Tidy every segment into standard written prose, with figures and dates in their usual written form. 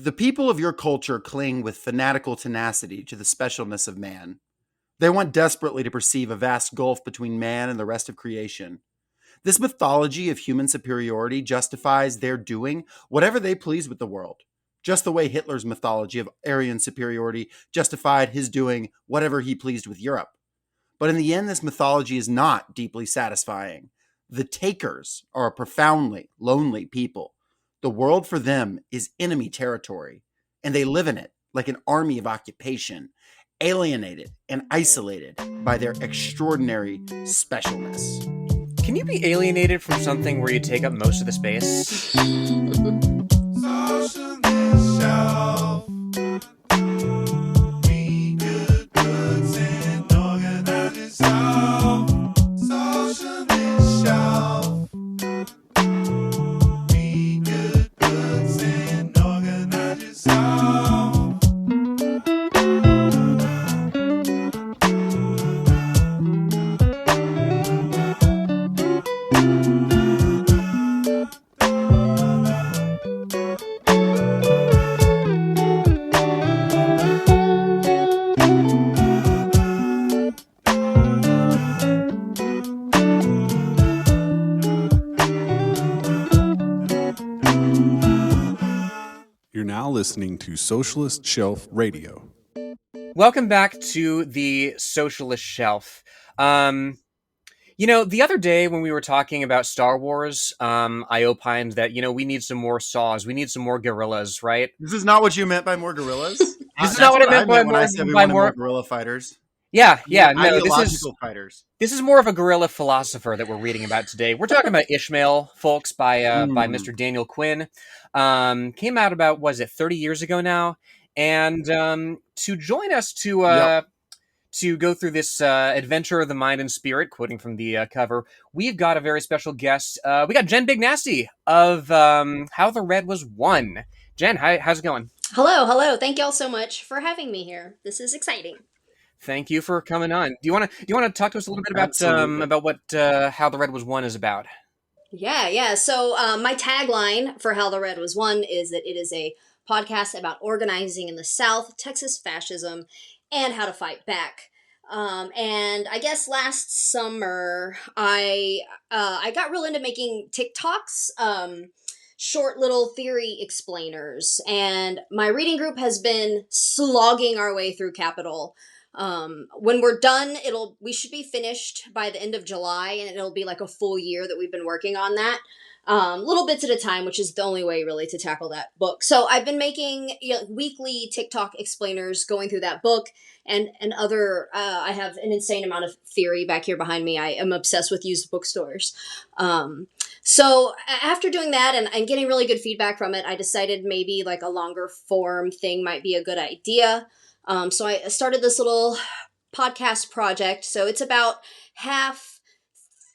The people of your culture cling with fanatical tenacity to the specialness of man. They want desperately to perceive a vast gulf between man and the rest of creation. This mythology of human superiority justifies their doing whatever they please with the world, just the way Hitler's mythology of Aryan superiority justified his doing whatever he pleased with Europe. But in the end, this mythology is not deeply satisfying. The takers are a profoundly lonely people. The world for them is enemy territory, and they live in it like an army of occupation, alienated and isolated by their extraordinary specialness. Can you be alienated from something where you take up most of the space? Listening to Socialist Shelf Radio. Welcome back to the Socialist Shelf. The other day when we were talking about Star Wars, I opined that, we need some more saws. We need some more gorillas, right? This is not what you meant by more gorillas? This is not what I meant by when I said we wanted more guerrilla fighters. Yeah, Ideological fighters. This is more of a guerrilla philosopher that we're reading about today. We're talking about Ishmael, folks, by Mr. Daniel Quinn. Came out about, 30 years ago now? And to join us to go through this adventure of the mind and spirit, quoting from the cover, we've got a very special guest. We got Jen Big Nasty of How the Red Was Won. Jen, how's it going? Hello. Thank y'all so much for having me here. This is exciting. Thank you for coming on. Do you want to talk to us a little bit about what How the Red Was Won is about? Yeah. So my tagline for How the Red Was Won is that it is a podcast about organizing in the South, Texas fascism, and how to fight back. And I guess last summer I got real into making TikToks, short little theory explainers, and my reading group has been slogging our way through Capitol. When we're done, we should be finished by the end of July, and it'll be like a full year that we've been working on that. Little bits at a time, which is the only way really to tackle that book. So I've been making weekly TikTok explainers going through that book and other, I have an insane amount of theory back here behind me. I am obsessed with used bookstores. So after doing that and getting really good feedback from it, I decided maybe like a longer form thing might be a good idea. So I started this little podcast project. So it's about half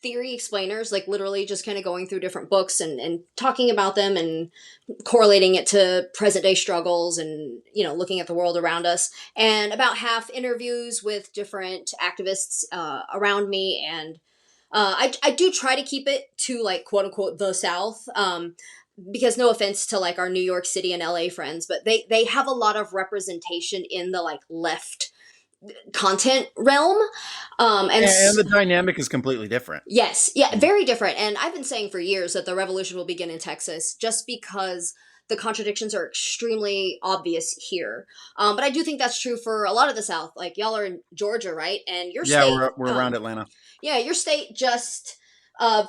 theory explainers, like literally just kind of going through different books and talking about them and correlating it to present day struggles and, looking at the world around us, and about half interviews with different activists around me. And I do try to keep it to like quote unquote the South. Because no offense to like our New York City and LA friends, but they have a lot of representation in the like left content realm. And the dynamic is completely different. Yes. Yeah. Very different. And I've been saying for years that the revolution will begin in Texas just because the contradictions are extremely obvious here. But I do think that's true for a lot of the South. Like y'all are in Georgia, right? And your state. Yeah, we're around Atlanta. Yeah, your state just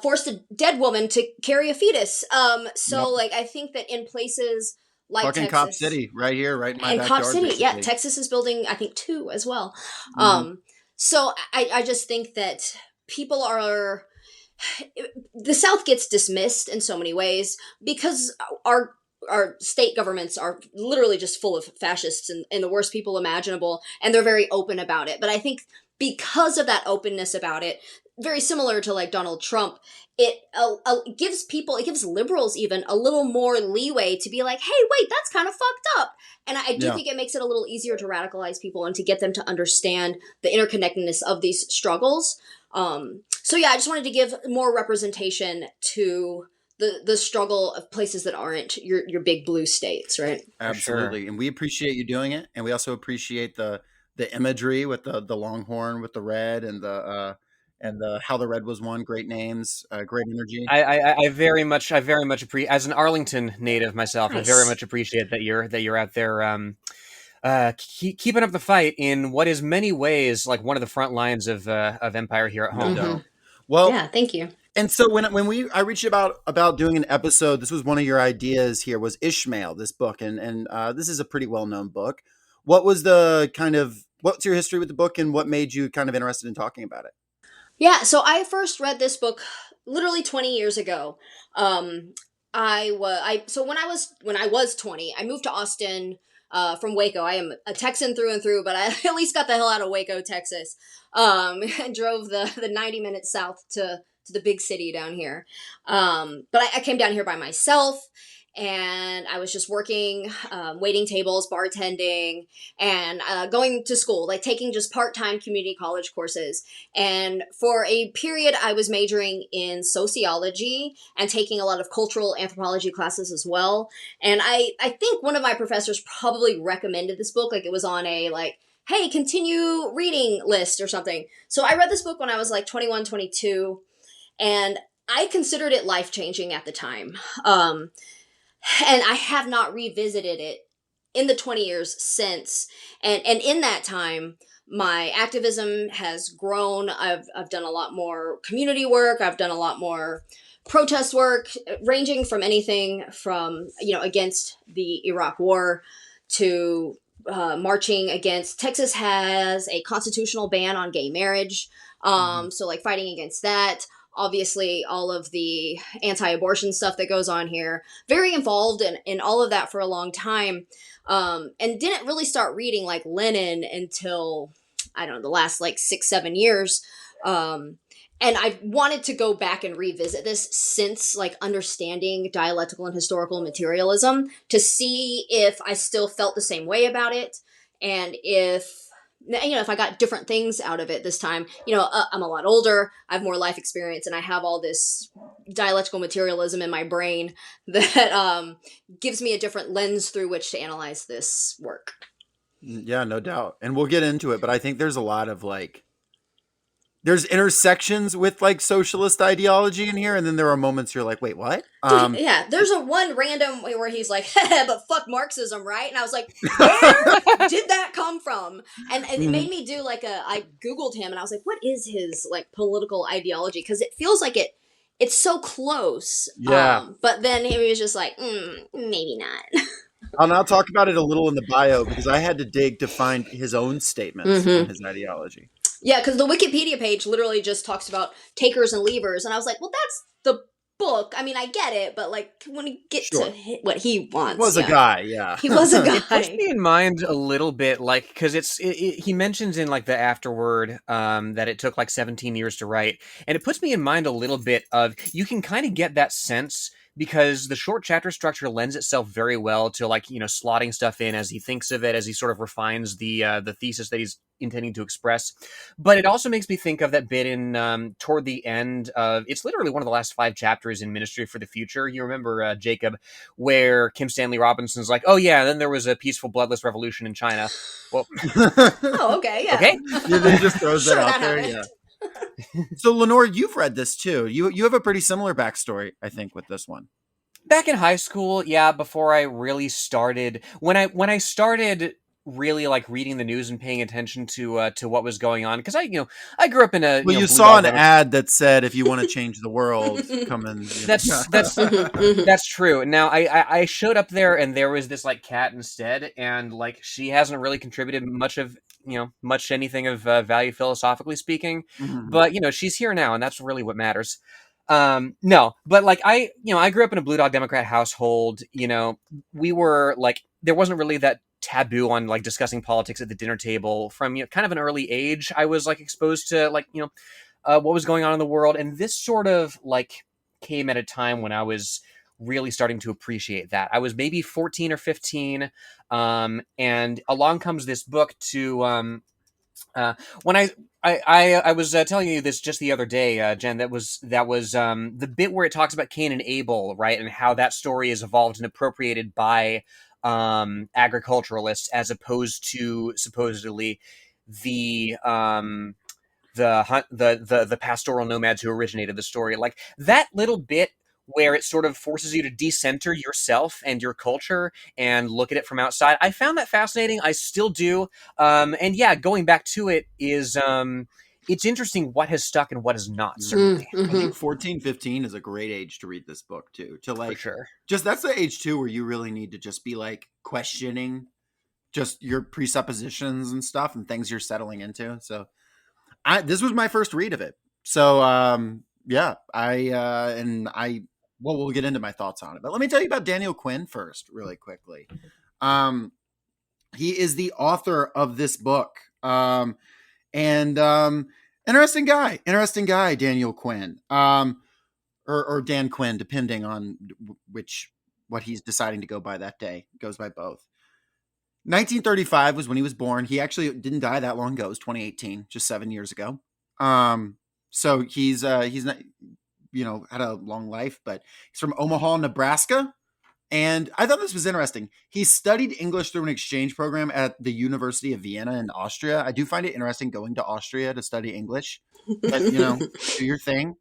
forced a dead woman to carry a fetus. Like, I think that in places like fucking Texas, Cop City, right here, right in my backyard. Cop City, basically. yeah, Texas is building, I think, 2 as well. So I just think that people are, the South gets dismissed in so many ways because our state governments are literally just full of fascists and the worst people imaginable, and they're very open about it. But I think because of that openness about it, very similar to like Donald Trump, it gives liberals even a little more leeway to be like, hey, wait, that's kind of fucked up. And I do think it makes it a little easier to radicalize people and to get them to understand the interconnectedness of these struggles. So yeah, I just wanted to give more representation to the struggle of places that aren't your big blue states, right? Absolutely. sure. And we appreciate you doing it. And we also appreciate the imagery with the longhorn with the red and the how the red was won. Great names, great energy. I very much appreciate, as an Arlington native myself, I very Nice. much appreciate that you're out there keeping up the fight in what is many ways like one of the front lines of Empire here at No home. Hmm. doubt. Well, Yeah, thank you. and so when I reached about doing an episode, this was one of your ideas here was Ishmael, this book, and this is a pretty well known book. What was the kind of what's your history with the book, and what made you kind of interested in talking about it? Yeah, so I first read this book literally 20 years ago. I so when I was 20, I moved to Austin from Waco. I am a Texan through and through, but I at least got the hell out of Waco, Texas. And drove the 90 minutes south to the big city down here. But I came down here by myself, and I was just working, waiting tables, bartending, and going to school, like taking just part-time community college courses. And for a period, I was majoring in sociology and taking a lot of cultural anthropology classes as well. And I think one of my professors probably recommended this book, like it was on a like, hey, continue reading list or something. So I read this book when I was like 21, 22, and I considered it life-changing at the time. And I have not revisited it in the 20 years since. And in that time, my activism has grown. I've done a lot more community work. I've done a lot more protest work, ranging from anything from, against the Iraq War to marching against. Texas has a constitutional ban on gay marriage. Mhm. So like fighting against that. Obviously, all of the anti-abortion stuff that goes on here. Very involved in all of that for a long time. And didn't really start reading like Lenin until, I don't know, the last like 6-7 years. And I've wanted to go back and revisit this since like understanding dialectical and historical materialism to see if I still felt the same way about it, and if I got different things out of it this time. I'm a lot older, I have more life experience, and I have all this dialectical materialism in my brain that gives me a different lens through which to analyze this work. Yeah, no doubt. And we'll get into it, but I think there's a lot of there's intersections with like socialist ideology in here, and then there are moments you're like, wait, what? Dude, yeah, there's a one random way where he's like, but fuck Marxism, right? And I was like, where did that come from? And it made me do like I Googled him and I was like, what is his like political ideology? Because it feels like it's so close. Yeah. But then he was just like, maybe not. And I'll talk about it a little in the bio because I had to dig to find his own statements on his ideology. Yeah, because the Wikipedia page literally just talks about takers and leavers. And I was like, well, that's the book. I mean, I get it, but like when you get Sure. to what he wants. He was a guy, yeah. He was a It puts guy. me in mind a little bit, like, because he mentions in like the afterword that it took like 17 years to write, and it puts me in mind a little bit of, you can kind of get that sense because the short chapter structure lends itself very well to like, slotting stuff in as he thinks of it, as he sort of refines the thesis that he's intending to express. But it also makes me think of that bit in toward the end of, it's literally one of the last 5 chapters in Ministry for the Future. You remember, Jacob, where Kim Stanley Robinson's like, oh yeah, then there was a peaceful bloodless revolution in China. Well, Oh, okay, yeah. okay. Yeah, they just throws Sure, that that out there. happened. Yeah. So Lenore, you've read this too. You have a pretty similar backstory, I think, with this one. Back in high school, yeah, before I really started, when I started really like reading the news and paying attention to what was going on, because I grew up in a Well, you Blue saw Dog an ad that said, "If you want to change the world, come and." That's Mhm. that's true. Now I showed up there and there was this like cat instead, and like she hasn't really contributed much anything of value philosophically speaking, Mhm. but she's here now, and that's really what matters. No, but like I grew up in a Blue Dog Democrat household. We were like, there wasn't really that taboo on like discussing politics at the dinner table from kind of an early age. I was like exposed to like what was going on in the world, and this sort of like came at a time when I was really starting to appreciate that. I was maybe 14 or 15, and along comes this book to When I was telling you this just the other day, Jen, that was the bit where it talks about Cain and Abel, right, and how that story is evolved and appropriated by agriculturalists as opposed to supposedly the the pastoral nomads who originated the story. Like that little bit where it sort of forces you to decenter yourself and your culture and look at it from outside. I found that fascinating. I still do. And yeah, going back to it is it's interesting what has stuck and what has not, certainly. I think 14, 15 is a great age to read this book too. To like, for sure. Just that's the age too where you really need to just be like questioning just your presuppositions and stuff and things you're settling into. So this was my first read of it. So yeah, well, we'll get into my thoughts on it. But let me tell you about Daniel Quinn first, really quickly. He is the author of this book. Interesting guy, Daniel Quinn. Or Dan Quinn, depending on what he's deciding to go by that day. Goes by both. 1935 was when he was born. He actually didn't die that long ago. It was 2018, just 7 years ago. So he's not, had a long life, but he's from Omaha, Nebraska. And I thought this was interesting. He studied English through an exchange program at the University of Vienna in Austria. I do find it interesting going to Austria to study English, but do your thing.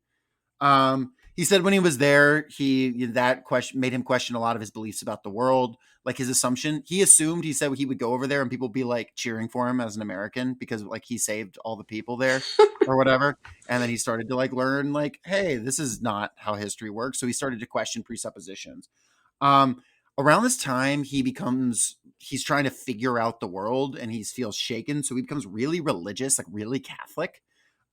He said when he was there, that question made him question a lot of his beliefs about the world, like his assumption. He said he would go over there and people would be like cheering for him as an American because like he saved all the people there or whatever. And then he started to like learn like, hey, this is not how history works. So he started to question presuppositions. Around this time, he's trying to figure out the world and he feels shaken. So he becomes really religious, like really Catholic.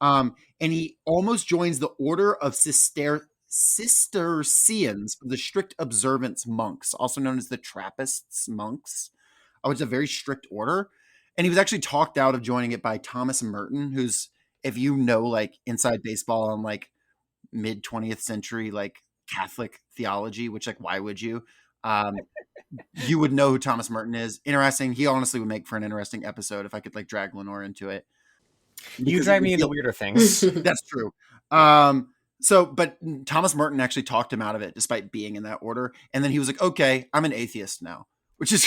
And he almost joins the order of Cistercians, the strict observance monks, also known as the Trappists monks, which is a very strict order. And he was actually talked out of joining it by Thomas Merton, who's, if you know, like inside baseball on like mid 20th century, like Catholic theology, which like, why would you? You would know who Thomas Merton is. Interesting. He honestly would make for an interesting episode if I could like drag Lenore into it. You drive me into weirder things. That's true. But Thomas Merton actually talked him out of it despite being in that order. And then he was like, okay, I'm an atheist now, which is,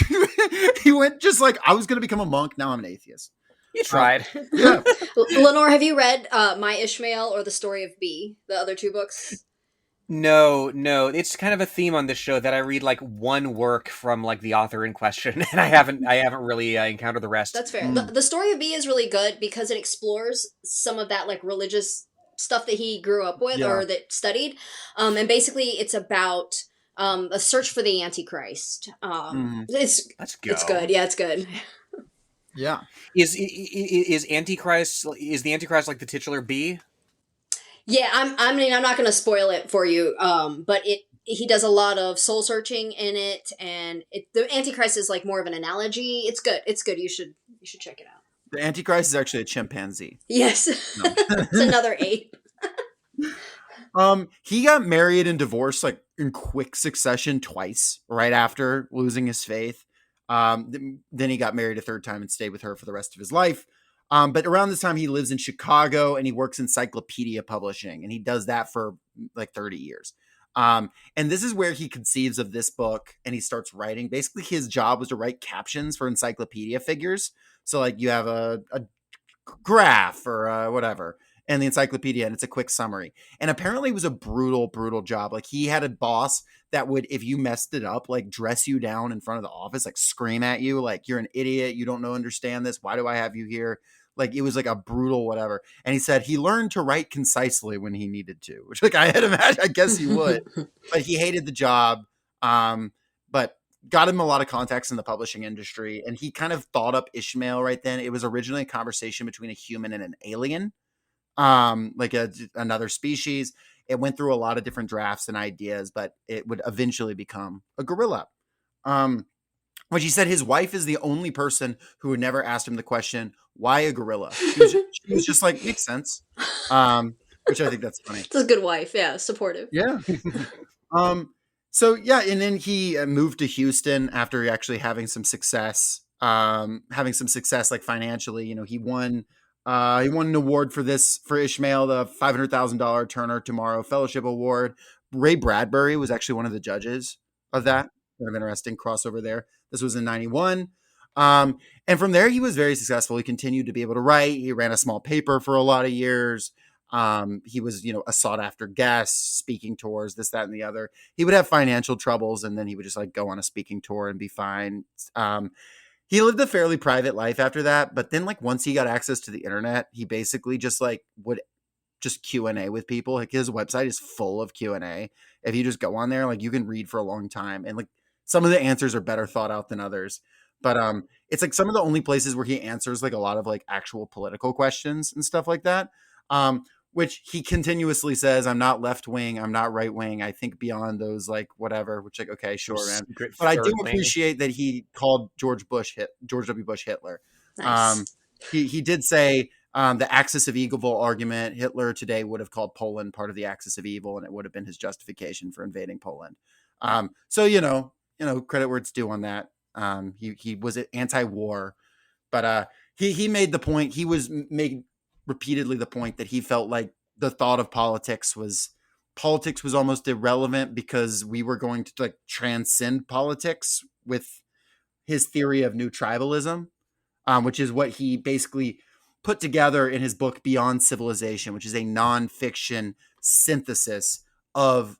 he went just like, I was going to become a monk. Now I'm an atheist. You tried. Yeah. Lenore, have you read My Ishmael or The Story of B, the other two books? No. It's kind of a theme on this show that I read like one work from like the author in question, and I haven't really encountered the rest. That's fair. The Story of B is really good because it explores some of that like religious stuff that he grew up with or that studied, and basically it's about a search for the Antichrist. It's good. Yeah, it's good. Yeah. Is the Antichrist like the titular bee? Yeah, I'm not going to spoil it for you, but he does a lot of soul searching in it, and the Antichrist is like more of an analogy. It's good. You should check it out. The Antichrist is actually a chimpanzee. Yes, no. It's another ape. He got married and divorced like in quick succession twice right after losing his faith. Then he got married a third time and stayed with her for the rest of his life. But around this time, he lives in Chicago and he works in encyclopedia publishing, and he does that for like 30 years. And this is where he conceives of this book and he starts writing. Basically, his job was to write captions for encyclopedia figures. So like you have a graph or whatever and the encyclopedia, and it's a quick summary. And apparently it was a brutal, brutal job. Like he had a boss that would, if you messed it up, like dress you down in front of the office, like scream at you, like you're an idiot. You don't understand this. Why do I have you here? Like it was like a brutal whatever. And he said he learned to write concisely when he needed to, which like I had imagined, I guess he would, but he hated the job. But got him a lot of contacts in the publishing industry. And he kind of thought up Ishmael right then. It was originally a conversation between a human and an alien, like another species. It went through a lot of different drafts and ideas, but it would eventually become a gorilla. Which he said his wife is the only person who would never asked him the question, why a gorilla? She was just like, makes sense. Which I think that's funny. It's a good wife. Yeah. Supportive. Yeah. So yeah. And then he moved to Houston after actually having some success. having some success, like financially. You know, he won an award for Ishmael, the $500,000 Turner Tomorrow Fellowship Award. Ray Bradbury was actually one of the judges of that. Kind of interesting crossover there. This was in 91. And from there, he was very successful. He continued to be able to write. He ran a small paper for a lot of years. He was, a sought after guest, speaking tours, this, that, and the other. He would have financial troubles, and then he would just like go on a speaking tour and be fine. He lived a fairly private life after that, but then like once he got access to the internet, he basically just like would just Q&A with people. Like his website is full of Q&A. If you just go on there, like you can read for a long time, and like some of the answers are better thought out than others. But it's like some of the only places where he answers like a lot of like actual political questions and stuff like that. Which he continuously says, I'm not left wing, I'm not right wing. I think beyond those, like whatever. Which like, okay, sure, man. But I do appreciate that he called George W. Bush Hitler. Nice. He did say the axis of evil argument. Hitler today would have called Poland part of the axis of evil, and it would have been his justification for invading Poland. So credit where it's due on that. He was anti-war, but he made the point. He was made repeatedly the point that he felt like the thought of politics was almost irrelevant because we were going to like transcend politics with his theory of new tribalism, which is what he basically put together in his book Beyond Civilization, which is a nonfiction synthesis of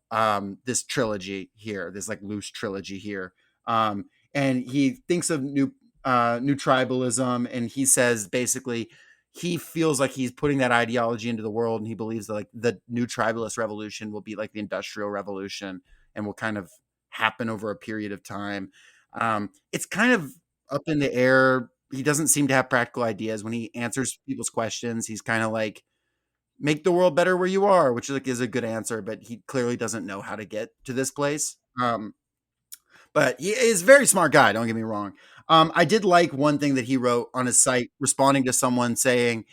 this trilogy here, this like loose trilogy here. And he thinks of new tribalism, and he says basically he feels like he's putting that ideology into the world, and he believes that like the new tribalist revolution will be like the Industrial Revolution and will kind of happen over a period of time. It's kind of up in the air. He doesn't seem to have practical ideas when he answers people's questions. He's kind of like, make the world better where you are, which like is a good answer, but he clearly doesn't know how to get to this place. But he is a very smart guy. Don't get me wrong. I did like one thing that he wrote on his site, responding to someone saying,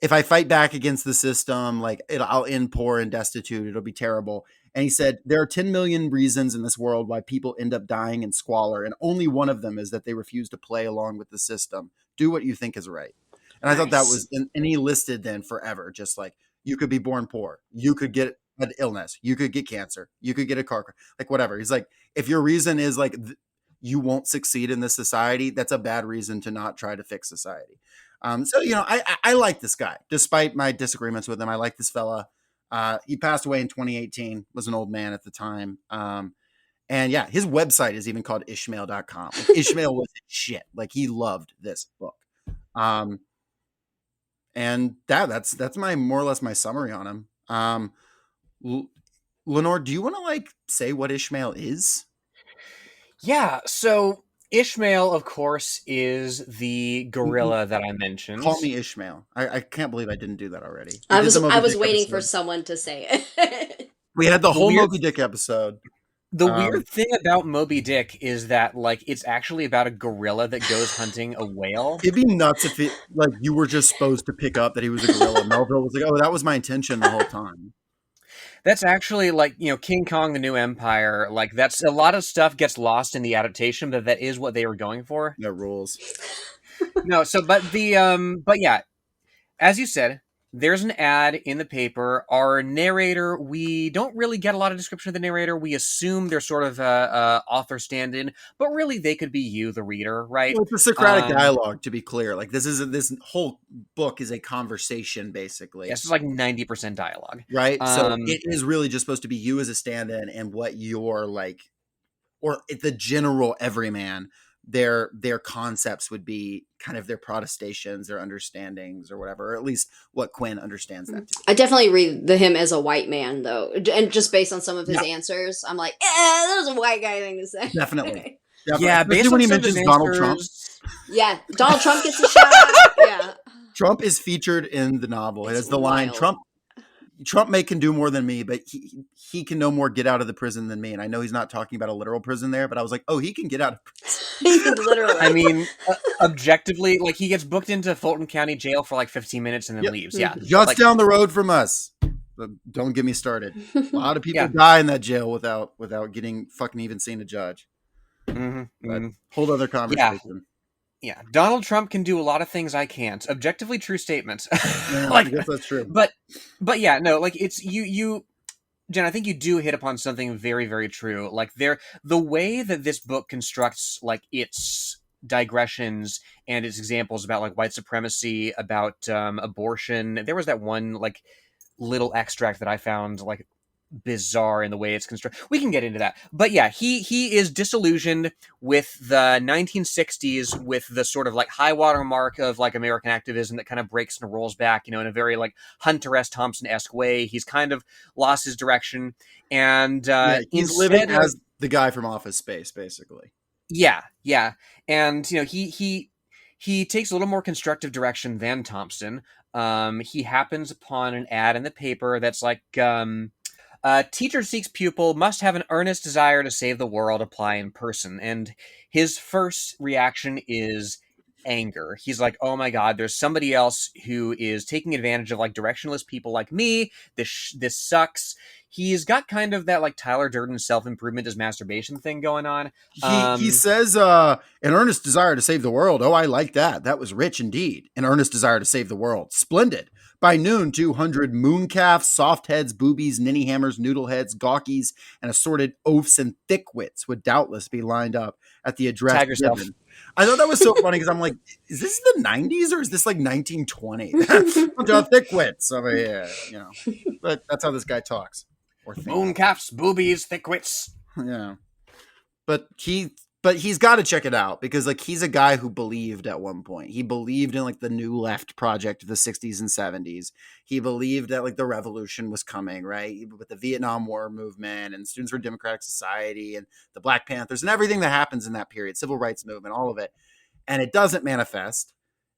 if I fight back against the system, like I'll end poor and destitute. It'll be terrible. And he said, there are 10 million reasons in this world why people end up dying in squalor. And only one of them is that they refuse to play along with the system. Do what you think is right. And I thought that was, and he listed then forever, just like you could be born poor. You could get an illness. You could get cancer. You could get a car, like whatever. He's like, if your reason is like you won't succeed in this society, that's a bad reason to not try to fix society. So, I like this guy, despite my disagreements with him. I like this fella. He passed away in 2018, was an old man at the time. And yeah, his website is even called Ishmael.com. Like, Ishmael was shit. Like he loved this book. And that's my more or less my summary on him. Lenore, do you want to like say what Ishmael is? Yeah, so Ishmael, of course, is the gorilla that I mentioned. Call me Ishmael. I can't believe I didn't do that already. I was waiting for someone to say it. We had the whole Moby Dick episode. The weird thing about Moby Dick is that like it's actually about a gorilla that goes hunting a whale. It'd be nuts if it like you were just supposed to pick up that he was a gorilla. Melville was like, "Oh, that was my intention the whole time." That's actually like, King Kong, the New Empire. Like that's a lot of stuff gets lost in the adaptation, but that is what they were going for. No rules. No, so but yeah, as you said, there's an ad in the paper. Our narrator, we don't really get a lot of description of the narrator. We assume they're sort of author stand-in, but really they could be you, the reader, right? Well, it's a Socratic dialogue, to be clear. Like this whole book is a conversation, basically. Yes, it's like 90% dialogue, right? So it is really just supposed to be you as a stand-in and what you're like, or the general everyman. Their concepts would be kind of their protestations, their understandings, or whatever, or at least what Quinn understands that to be. I definitely read him as a white man, though, and just based on some of his answers, I'm like, that was a white guy thing to say. Definitely. Yeah, based when he mentions Donald Trump. Yeah, Donald Trump gets a shout out. Yeah, Trump is featured in the novel. It has the line, Trump can do more than me, but he can no more get out of the prison than me. And I know he's not talking about a literal prison there, but I was like, oh, he can get out of prison. He can literally. I mean, objectively, like he gets booked into Fulton County Jail for like 15 minutes and then leaves. Yeah, just down the road from us. But don't get me started. A lot of people die in that jail without getting fucking even seeing a judge. But whole other conversation. Yeah, Donald Trump can do a lot of things I can't. Objectively true statement. Yeah, I Like, guess that's true. but yeah, no, like it's you Jen, I think you do hit upon something very, very true. Like the way that this book constructs like its digressions and its examples about like white supremacy, about abortion. There was that one like little extract that I found like bizarre in the way it's constructed. We can get into that. But yeah, he is disillusioned with the 1960s, with the sort of like high water mark of like American activism that kind of breaks and rolls back, in a very like Hunter S. Thompson-esque way. He's kind of lost his direction. And Yeah, he's living instead of as the guy from Office Space, basically. yeah, yeah. And he takes a little more constructive direction than Thompson. He happens upon an ad in the paper that's like teacher seeks pupil, must have an earnest desire to save the world, apply in person. And his first reaction is anger. He's like, oh my God, there's somebody else who is taking advantage of like directionless people like me. This sucks. He's got kind of that like Tyler Durden self-improvement as masturbation thing going on. He says an earnest desire to save the world. Oh, I like that. That was rich indeed. An earnest desire to save the world. Splendid. By noon, 200 mooncalves, soft heads, boobies, ninny hammers, noodle heads, gawkies, and assorted oafs and thickwits would doubtless be lined up at the address Tag yourself. given. I thought that was so funny because I'm like, is this the 90s or is this like 1920? Bunch of thickwits over here, But that's how this guy talks. Or thinks. Mooncalves, boobies, thickwits. Yeah. But he's got to check it out because like he's a guy who believed at one point. He believed in like the New Left project of the 60s and 70s. He believed that like the revolution was coming, right? With the Vietnam War movement and Students for Democratic Society and the Black Panthers and everything that happens in that period, civil rights movement, all of it. And it doesn't manifest.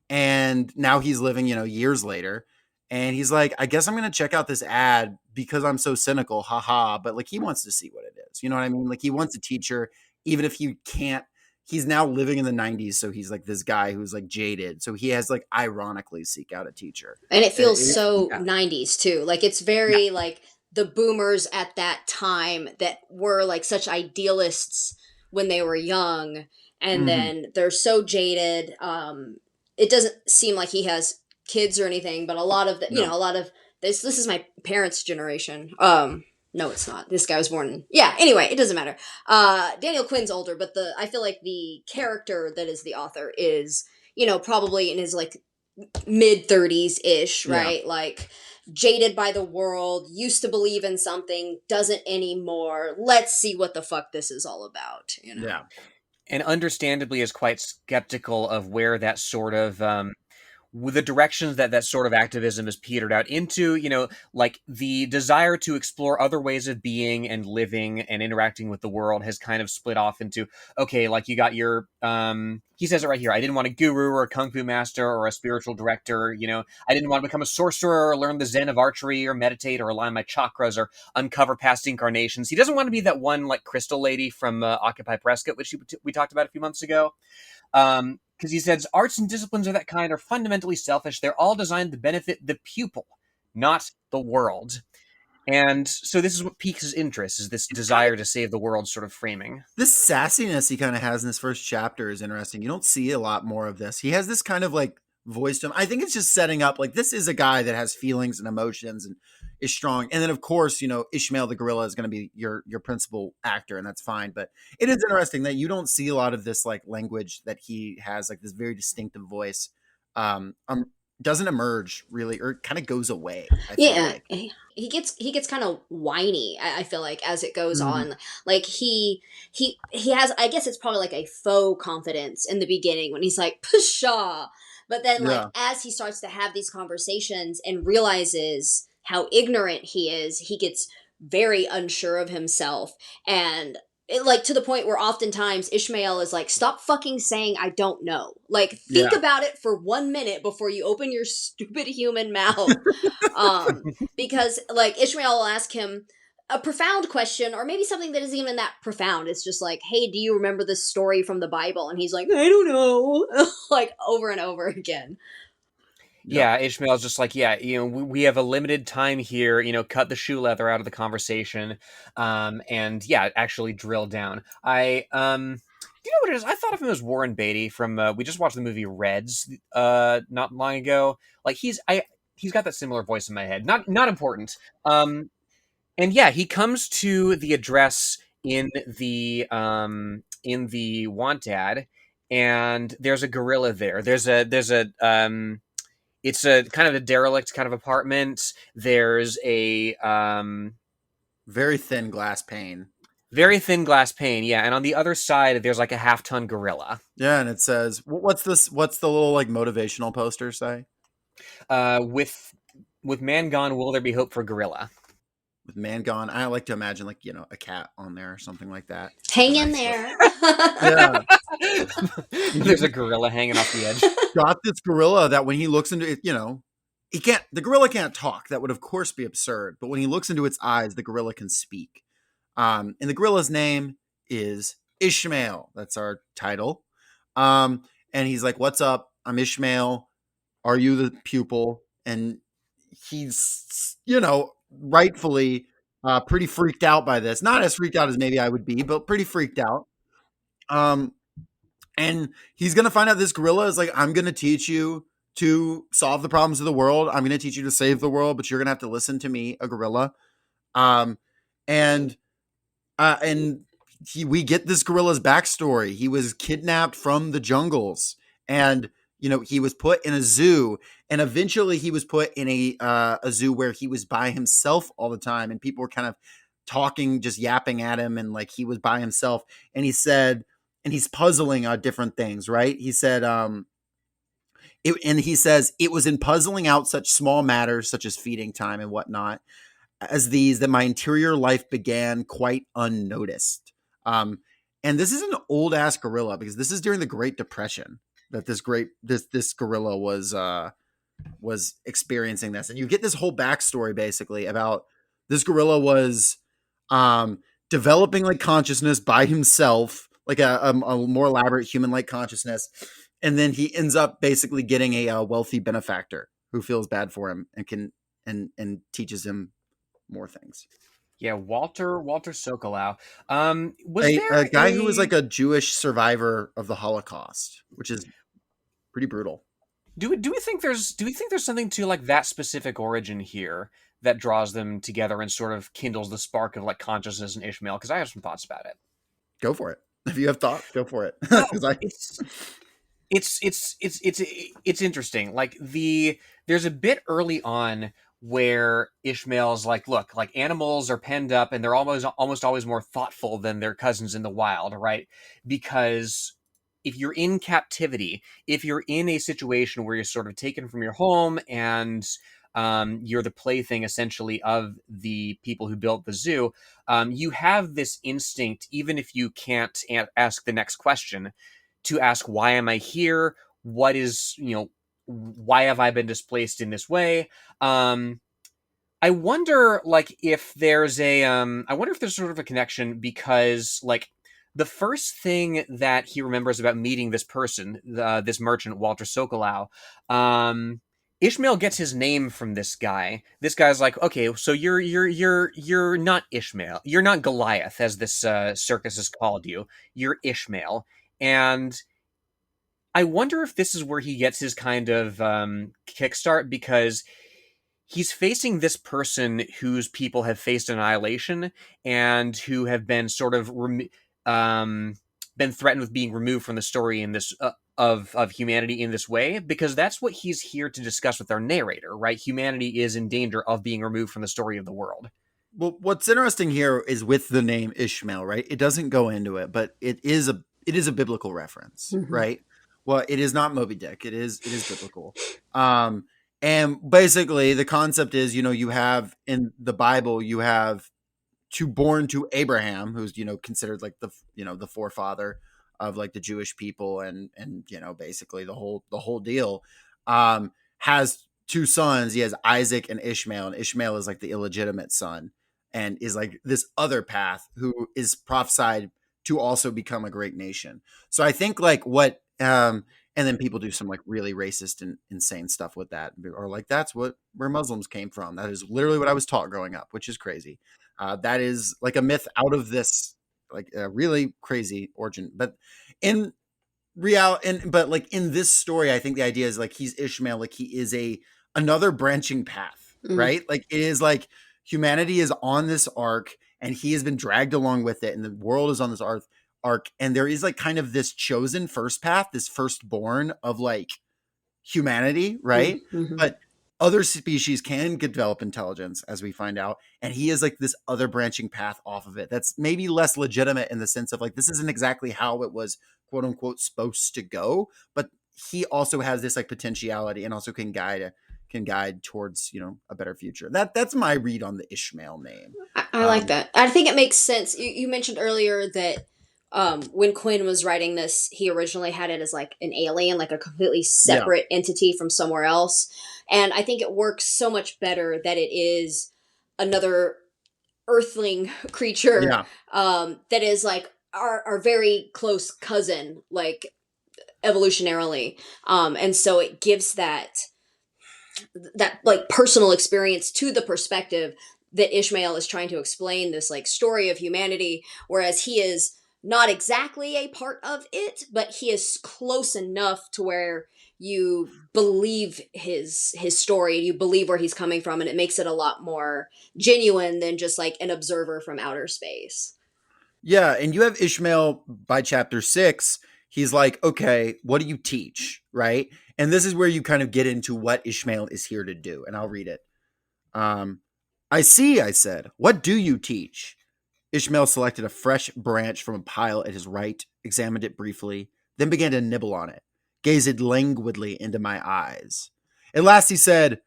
And now he's living, years later. And he's like, I guess I'm going to check out this ad because I'm so cynical. Haha. But like, he wants to see what it is. You know what I mean? Like he wants a teacher, even if he can't, he's now living in the 90s. So he's like this guy who's like jaded. So he has like ironically seek out a teacher. And it feels 90s too. Like it's very like the boomers at that time that were like such idealists when they were young. And then they're so jaded. It doesn't seem like he has kids or anything, but a lot of a lot of this is my parents' generation. No, it's not. This guy was born anyway, it doesn't matter. Daniel Quinn's older, but I feel like the character that is the author is, probably in his like mid 30s ish, right? Like jaded by the world, used to believe in something, doesn't anymore. Let's see what the fuck this is all about, Yeah. And understandably is quite skeptical of where that sort of with the directions that sort of activism is petered out into, like the desire to explore other ways of being and living and interacting with the world has kind of split off into, okay, like you got your, he says it right here. I didn't want a guru or a kung fu master or a spiritual director. I didn't want to become a sorcerer or learn the Zen of archery or meditate or align my chakras or uncover past incarnations. He doesn't want to be that one like crystal lady from Occupy Prescott, which we talked about a few months ago. Because he says arts and disciplines of that kind are fundamentally selfish. They're all designed to benefit the pupil, not the world. And so this is what piques his interest, is this desire to save the world sort of framing. This sassiness he kind of has in this first chapter is interesting. You don't see a lot more of this. He has this kind of like voice to him. I think it's just setting up like this is a guy that has feelings and emotions and is strong. And then of course, Ishmael the gorilla is going to be your principal actor, and that's fine. But it is interesting that you don't see a lot of this like language that he has, like this very distinctive voice. Doesn't emerge really, or kind of goes away. I feel like. He gets kind of whiny. I feel like as it goes on, like he has. I guess it's probably like a faux confidence in the beginning when he's like pshaw, but then like as he starts to have these conversations and realizes how ignorant he is, he gets very unsure of himself and. Like to the point where oftentimes Ishmael is like, stop fucking saying I don't know. Like think about it for 1 minute before you open your stupid human mouth. Because like Ishmael will ask him a profound question or maybe something that isn't even that profound. It's just like, hey, do you remember this story from the Bible? And he's like, I don't know. Like over and over again. Yeah, Ishmael's just like, we have a limited time here, cut the shoe leather out of the conversation, and actually drill down. you know what it is? I thought of him as Warren Beatty from we just watched the movie Reds not long ago. Like he's got that similar voice in my head. Not important. And yeah, he comes to the address in the want ad, and there's a gorilla there. There's a it's a kind of a derelict kind of apartment. There's a Very thin glass pane. very thin glass pane, yeah, and on the other side there's like a half-ton gorilla. Yeah, and it says, what's this? What's the little like motivational poster say? With man gone, will there be hope for gorilla? With man gone, I like to imagine like a cat on there or something like that. Hang in there. Yeah, There's a gorilla hanging off the edge. got this gorilla that when he looks into it, he can't. The gorilla can't talk. That would of course be absurd. But when he looks into its eyes, the gorilla can speak. And the gorilla's name is Ishmael. That's our title. And he's like, "What's up? I'm Ishmael. Are you the pupil?" And he's, rightfully pretty freaked out by this. Not as freaked out as maybe I would be, but pretty freaked out. And he's going to find out this gorilla is like, "I'm going to teach you to solve the problems of the world. I'm going to teach you to save the world, but you're going to have to listen to me, a gorilla." Um, and we get this gorilla's backstory. He was kidnapped from the jungles, and he was put in a zoo, and eventually he was put in a zoo where he was by himself all the time, and people were kind of talking, just yapping at him, and like he was by himself. And he said, and he's puzzling different things, right? He said, he says, "It was in puzzling out such small matters, such as feeding time and whatnot, as these, that my interior life began quite unnoticed." And this is an old ass gorilla, because this is during the Great Depression that this gorilla was experiencing this. And you get this whole backstory basically about this gorilla was developing like consciousness by himself, like a more elaborate human-like consciousness. And then he ends up basically getting a wealthy benefactor who feels bad for him and can and teaches him more things. Yeah, Walter Sokolow. Was A there guy who was like a Jewish survivor of the Holocaust, which is pretty brutal. Do we think there's something to like that specific origin here that draws them together and sort of kindles the spark of like consciousness in Ishmael? Because I have some thoughts about it. Go for it. If you have thoughts, go for it. Well, 'Cause I- it's interesting. Like there's a bit early on where Ishmael's like, look, like animals are penned up and they're almost always more thoughtful than their cousins in the wild, right? Because if you're in captivity, if you're in a situation where you're sort of taken from your home and you're the plaything essentially of the people who built the zoo, you have this instinct, even if you can't ask the next question, to ask, why am I here? What is, why have I been displaced in this way? I wonder, like, if there's sort of a connection, because, like, the first thing that he remembers about meeting this person, this merchant, Walter Sokolow, Ishmael gets his name from this guy. This guy's like, okay, so you're not Ishmael. You're not Goliath, as this circus has called you. You're Ishmael. And I wonder if this is where he gets his kind of kickstart, because he's facing this person whose people have faced annihilation and who have been sort of been threatened with being removed from the story in this of humanity in this way, because that's what he's here to discuss with our narrator, right? Humanity is in danger of being removed from the story of the world. Well, what's interesting here is with the name Ishmael, right? It doesn't go into it, but it is a biblical reference, right? Well, it is not Moby Dick. It is biblical. And basically the concept is, you have in the Bible, you have born to Abraham, who's, considered like the forefather of like the Jewish people and basically the whole deal, has two sons. He has Isaac and Ishmael, and Ishmael is like the illegitimate son and is like this other path who is prophesied to also become a great nation. So I think like what, and then people do some like really racist and insane stuff with that, or like that's where Muslims came from. That is literally what I was taught growing up, which is crazy. That is like a myth out of this like a really crazy origin. But in but like in this story, I think the idea is like he's Ishmael, like he is another branching path, right? Like it is like humanity is on this arc and he has been dragged along with it, and the world is on this arc, and there is like kind of this chosen first path, this firstborn of like humanity, right? But other species can develop intelligence, as we find out, and he is like this other branching path off of it that's maybe less legitimate in the sense of like this isn't exactly how it was quote unquote supposed to go, but he also has this like potentiality and also can guide towards, you know, a better future. That's my read on the Ishmael name. I like that. I think it makes sense. You mentioned earlier that when Quinn was writing this, he originally had it as like an alien, like a completely separate entity from somewhere else. And I think it works so much better that it is another earthling creature that is like our very close cousin, like evolutionarily. And so it gives that like personal experience to the perspective that Ishmael is trying to explain this like story of humanity, whereas he is not exactly a part of it, but he is close enough to where you believe his story, you believe where he's coming from, and it makes it a lot more genuine than just like an observer from outer space. Yeah, and you have Ishmael by chapter 6. He's like, okay, what do you teach, right? And this is where you kind of get into what Ishmael is here to do, and I'll read it. I see, I said. What do you teach? Ishmael selected a fresh branch from a pile at his right, examined it briefly, then began to nibble on it, gazed languidly into my eyes. At last he said,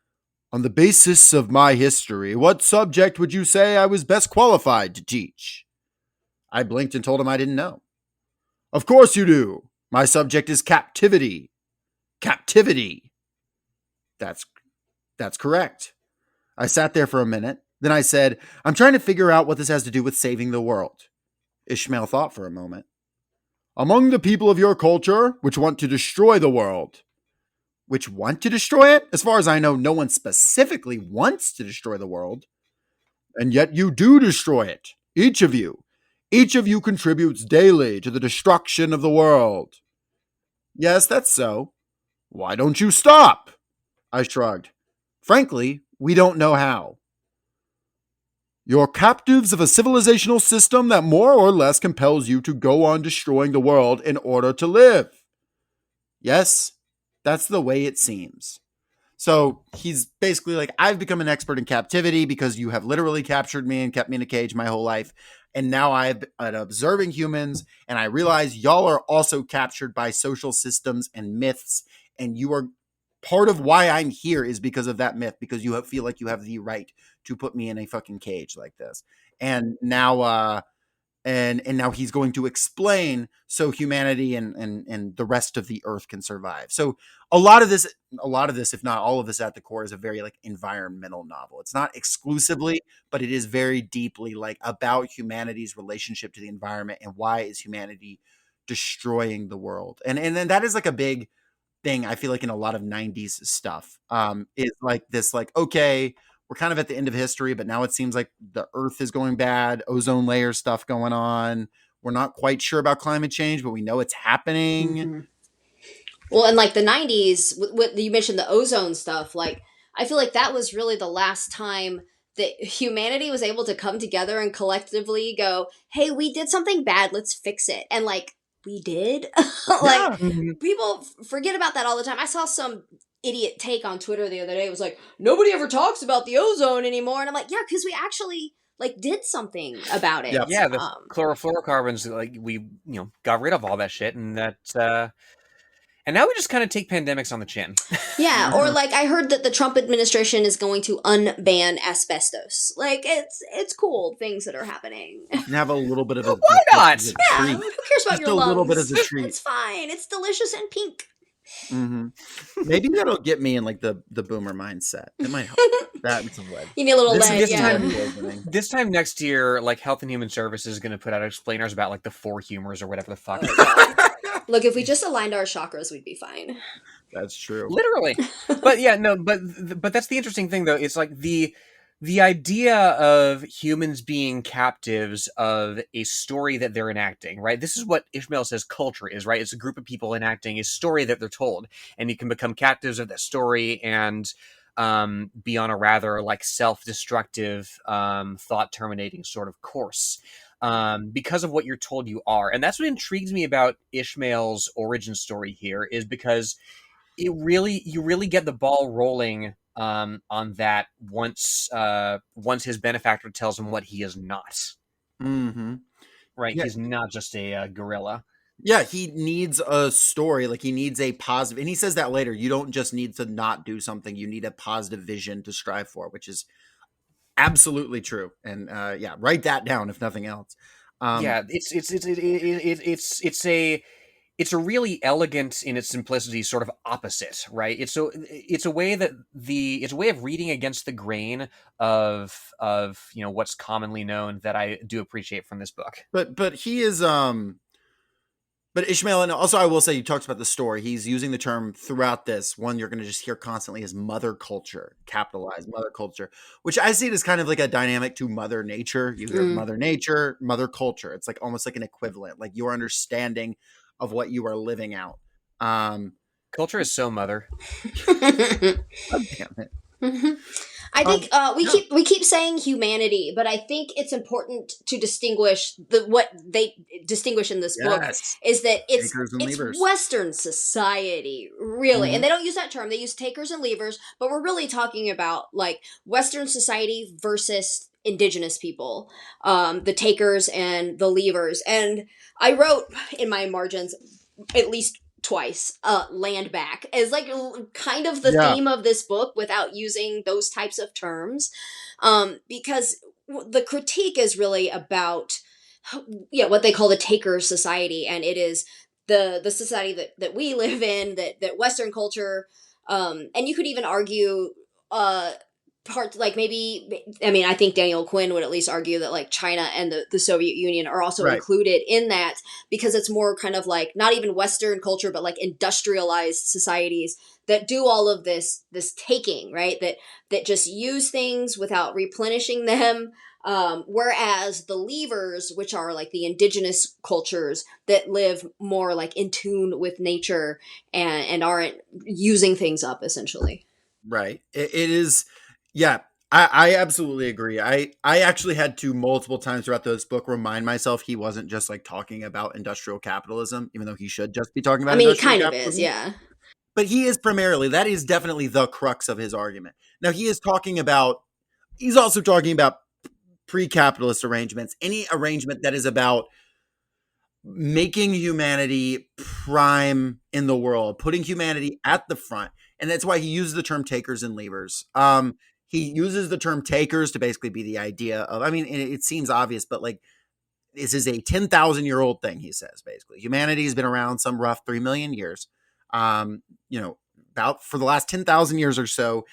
on the basis of my history, what subject would you say I was best qualified to teach? I blinked and told him I didn't know. Of course you do. My subject is captivity. Captivity. That's correct. I sat there for a minute. Then I said, I'm trying to figure out what this has to do with saving the world. Ishmael thought for a moment. Among the people of your culture, which want to destroy the world. Which want to destroy it? As far as I know, no one specifically wants to destroy the world. And yet you do destroy it. Each of you. Each of you contributes daily to the destruction of the world. Yes, that's so. Why don't you stop? I shrugged. Frankly, we don't know how. You're captives of a civilizational system that more or less compels you to go on destroying the world in order to live. Yes, that's the way it seems. So he's basically like, I've become an expert in captivity because you have literally captured me and kept me in a cage my whole life. And now I've been observing humans, and I realize y'all are also captured by social systems and myths. And you are part of why I'm here is because of that myth, because you feel like you have the right to put me in a fucking cage like this. And now, and now he's going to explain so humanity and the rest of the earth can survive. So a lot of this, if not all of this at the core, is a very like environmental novel. It's not exclusively, but it is very deeply like about humanity's relationship to the environment and why is humanity destroying the world. And then that is like a big thing I feel like in a lot of 90s stuff, is like this, like, okay, we're kind of at the end of history, but now it seems like the earth is going bad, ozone layer stuff going on. We're not quite sure about climate change, but we know it's happening. Well, and like the 90s, what you mentioned, the ozone stuff, like I feel like that was really the last time that humanity was able to come together and collectively go, hey, we did something bad, let's fix it. And like, we did. Like, people forget about that all the time. I saw some idiot take on Twitter the other day. It was like, nobody ever talks about the ozone anymore. And I'm like, yeah, because we actually like did something about it. Yep. Yeah, the chlorofluorocarbons, like we got rid of all that shit, and that and now we just kind of take pandemics on the chin. Yeah, or like I heard that the Trump administration is going to unban asbestos. Like it's cool things that are happening. You can have a little bit of a Why not? Yeah, who cares about just your a lungs? little bit of the treat. It's fine. It's delicious and pink. Maybe that'll get me in like the boomer mindset. It might help. That's a way. You need a little lead, This time next year, like Health and Human Services is going to put out explainers about like the 4 humors or whatever the fuck. Look, if we just aligned our chakras, we'd be fine. That's true. Literally. But yeah, no, but that's the interesting thing though. It's like the The idea of humans being captives of a story that they're enacting, right? This is what Ishmael says culture is, right? It's a group of people enacting a story that they're told, and you can become captives of that story and be on a rather like self-destructive, thought-terminating sort of course. Because of what you're told you are. And that's what intrigues me about Ishmael's origin story here, is because you really get the ball rolling on that once his benefactor tells him what he is not. Mm-hmm. Right, Yeah. he's not just a gorilla. Yeah, he needs a story. Like, he needs a positive, and he says that later. You don't just need to not do something. You need a positive vision to strive for, which is absolutely true. And yeah, write that down if nothing else. Yeah, it's a really elegant in its simplicity sort of opposite, right? It's a way that it's a way of reading against the grain of what's commonly known that I do appreciate from this book. But he is but Ishmael, and also I will say, you talked about the story. He's using the term throughout this. One you're going to just hear constantly is mother culture, capitalized mother culture, which I see it as kind of like a dynamic to Mother Nature. You hear Mother Nature, mother culture. It's like almost like an equivalent, like your understanding of what you are living out. Culture is so mother. God damn it. I think we keep saying humanity, but I think it's important to distinguish what they distinguish in this book Yes. is that it's Takers and leavers. Western society, really, Mhm. and they don't use that term. They use takers and leavers, but we're really talking about like Western society versus indigenous people, the takers and the leavers. And I wrote in my margins at least twice land back as like kind of the Yeah. theme of this book without using those types of terms, because the critique is really about what they call the taker society, and it is the society that we live in, that Western culture, and you could even argue uh parts like maybe, I mean, I think Daniel Quinn would at least argue that like China and the Soviet Union are also Right. included in that, because it's more kind of like not even Western culture but like industrialized societies that do all of this taking, right, that just use things without replenishing them, whereas the leavers, which are like the indigenous cultures that live more like in tune with nature and aren't using things up essentially. Right. It is. Yeah, I absolutely agree. I actually had to multiple times throughout this book remind myself he wasn't just like talking about industrial capitalism, even though he should just be talking I about mean, it industrial kind of is, capitalism. yeah. But he is primarily, that is definitely the crux of his argument. Now, he's also talking about pre-capitalist arrangements, any arrangement that is about making humanity prime in the world, putting humanity at the front. And that's why he uses the term takers and leavers. He uses the term takers to basically be the idea of, I mean, it seems obvious, but like, this is a 10,000-year-old thing, he says, basically. Humanity has been around some rough 3 million years. You know, about for the last 10,000 years or so,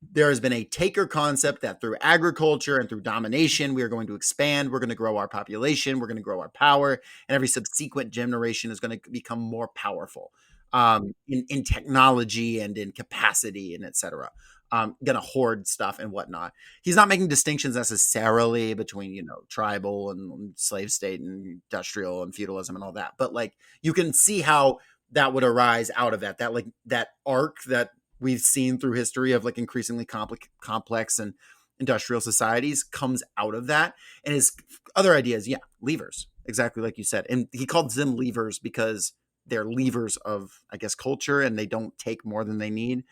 there has been a taker concept that through agriculture and through domination, we are going to expand. We're going to grow our population. We're going to grow our power. And every subsequent generation is going to become more powerful in technology and in capacity and et cetera. Going to hoard stuff and whatnot. He's not making distinctions necessarily between, tribal and slave state and industrial and feudalism and all that. But like, you can see how that would arise out of that like that arc that we've seen through history of like increasingly complex and industrial societies comes out of that. And his other ideas, levers, exactly like you said. And he called them levers because they're levers of, I guess, culture, and they don't take more than they need.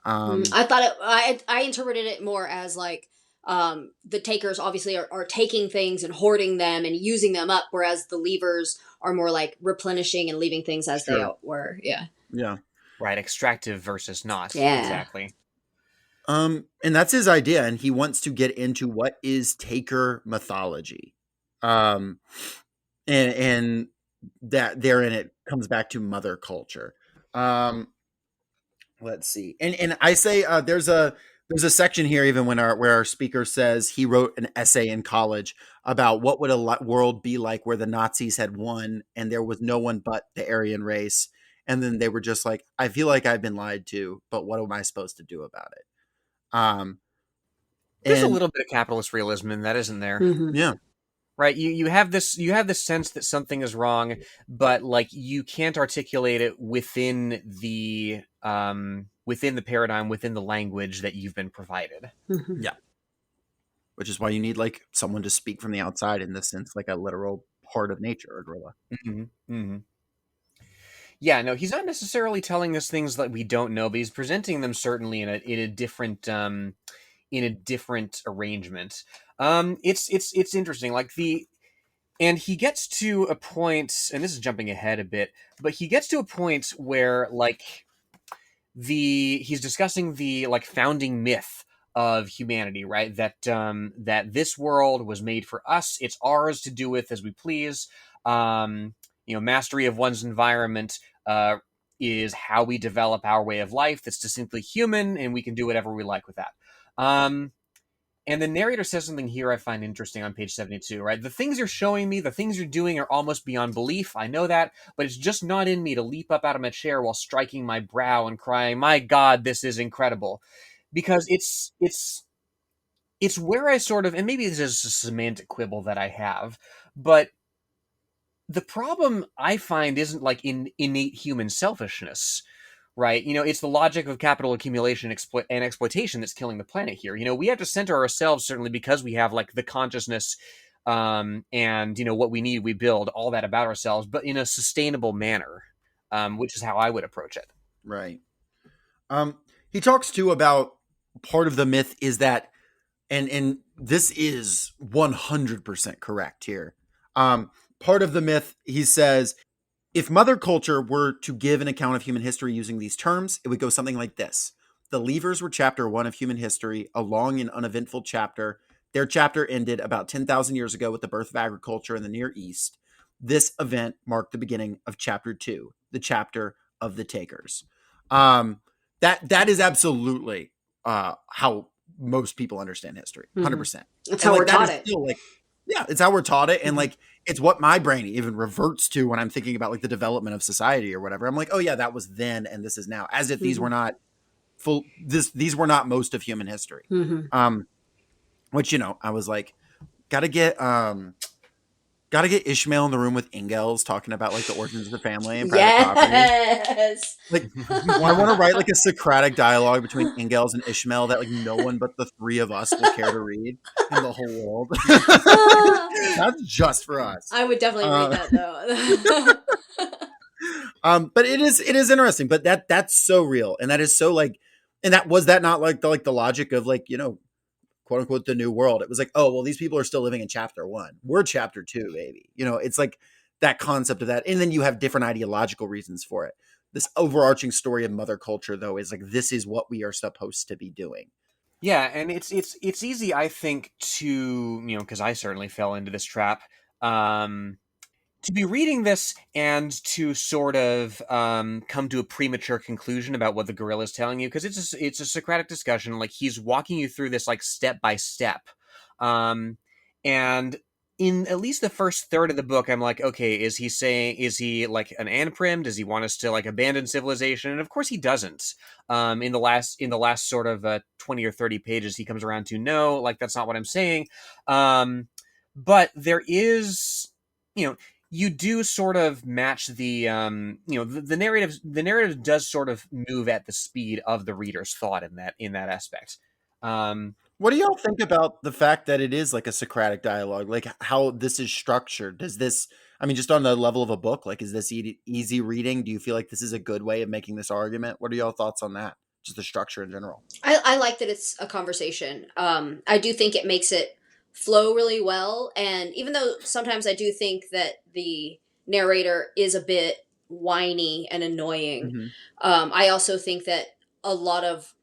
I thought I interpreted it more as like the takers obviously are taking things and hoarding them and using them up, whereas the leavers are more like replenishing and leaving things as they Sure. were. Yeah. Yeah. Right, extractive versus not. Yeah. Exactly. And that's his idea, and he wants to get into what is taker mythology. And that therein it comes back to mother culture. Let's see. And I say there's a section here even where our speaker says he wrote an essay in college about what would a world be like where the Nazis had won and there was no one but the Aryan race, and then they were just like, I feel like I've been lied to, but what am I supposed to do about it? There's a And little bit of capitalist realism in that, isn't there? yeah, Right? You have this sense that something is wrong, but like you can't articulate it within the paradigm, within the language that you've been provided. yeah. Which is why you need like someone to speak from the outside in this sense, like a literal part of nature, a gorilla. Yeah, no, he's not necessarily telling us things that we don't know, but he's presenting them certainly in a different arrangement. It's interesting. And he gets to a point, and this is jumping ahead a bit, but he gets to a point where like he's discussing the like founding myth of humanity, right? That this world was made for us. It's ours to do with as we please. Mastery of one's environment is how we develop our way of life. That's distinctly human, and we can do whatever we like with that. And the narrator says something here I find interesting on page 72, right? The things you're showing me, the things you're doing are almost beyond belief. I know that, but it's just not in me to leap up out of my chair while striking my brow and crying, "My God, this is incredible." Because it's where I sort of, and maybe this is a semantic quibble that I have, but the problem I find isn't like innate human selfishness, right? It's the logic of capital accumulation and exploitation that's killing the planet here. We have to center ourselves, certainly because we have like the consciousness and, what we need, we build all that about ourselves, but in a sustainable manner, which is how I would approach it. Right. He talks too about part of the myth is that, and this is 100% correct here. Part of the myth, he says, if Mother Culture were to give an account of human history using these terms, it would go something like this. The Levers were chapter 1 of human history, a long and uneventful chapter. Their chapter ended about 10,000 years ago with the birth of agriculture in the Near East. This event marked the beginning of chapter 2, the chapter of the Takers. That is absolutely how most people understand history, 100%. That's how we're taught it. Still, like, yeah, it's how we're taught it, and like it's what my brain even reverts to when I'm thinking about like the development of society or whatever. I'm like, oh yeah, that was then, and this is now, as if these were not these were not most of human history. Which I was like, gotta get Ishmael in the room with Ingalls talking about like the origins of the family and private property. Yes. Like, I want to write like a Socratic dialogue between Ingalls and Ishmael that like no one but the three of us will care to read in the whole world. That's just for us. I would definitely read that though. But it is interesting. But that's so real, and that is so like, and was that not like the logic of like quote unquote the new world? It was like, oh well, these people are still living in chapter 1. We're chapter 2, baby. It's like that concept of that, and then you have different ideological reasons for it. This overarching story of Mother Culture, though, is like this is what we are supposed to be doing. Yeah, and it's easy, I think, to because I certainly fell into this trap. To be reading this and to sort of come to a premature conclusion about what the gorilla is telling you, because it's a Socratic discussion. Like he's walking you through this like step by step, and in at least the first third of the book, I'm like, okay, is he like an anprim? Does he want us to like abandon civilization? And of course he doesn't. In the last sort of 20 or 30 pages, he comes around to no, like that's not what I'm saying. But there is, you do sort of match the narrative does sort of move at the speed of the reader's thought in that aspect. What do y'all think about the fact that it is like a Socratic dialogue, like how this is structured? Does this, just on the level of a book, like is this easy reading? Do you feel like this is a good way of making this argument? What are y'all thoughts on that? Just the structure in general. I like that it's a conversation. I do think it makes it flow really well, and even though sometimes I do think that the narrator is a bit whiny and annoying, I also think that a lot of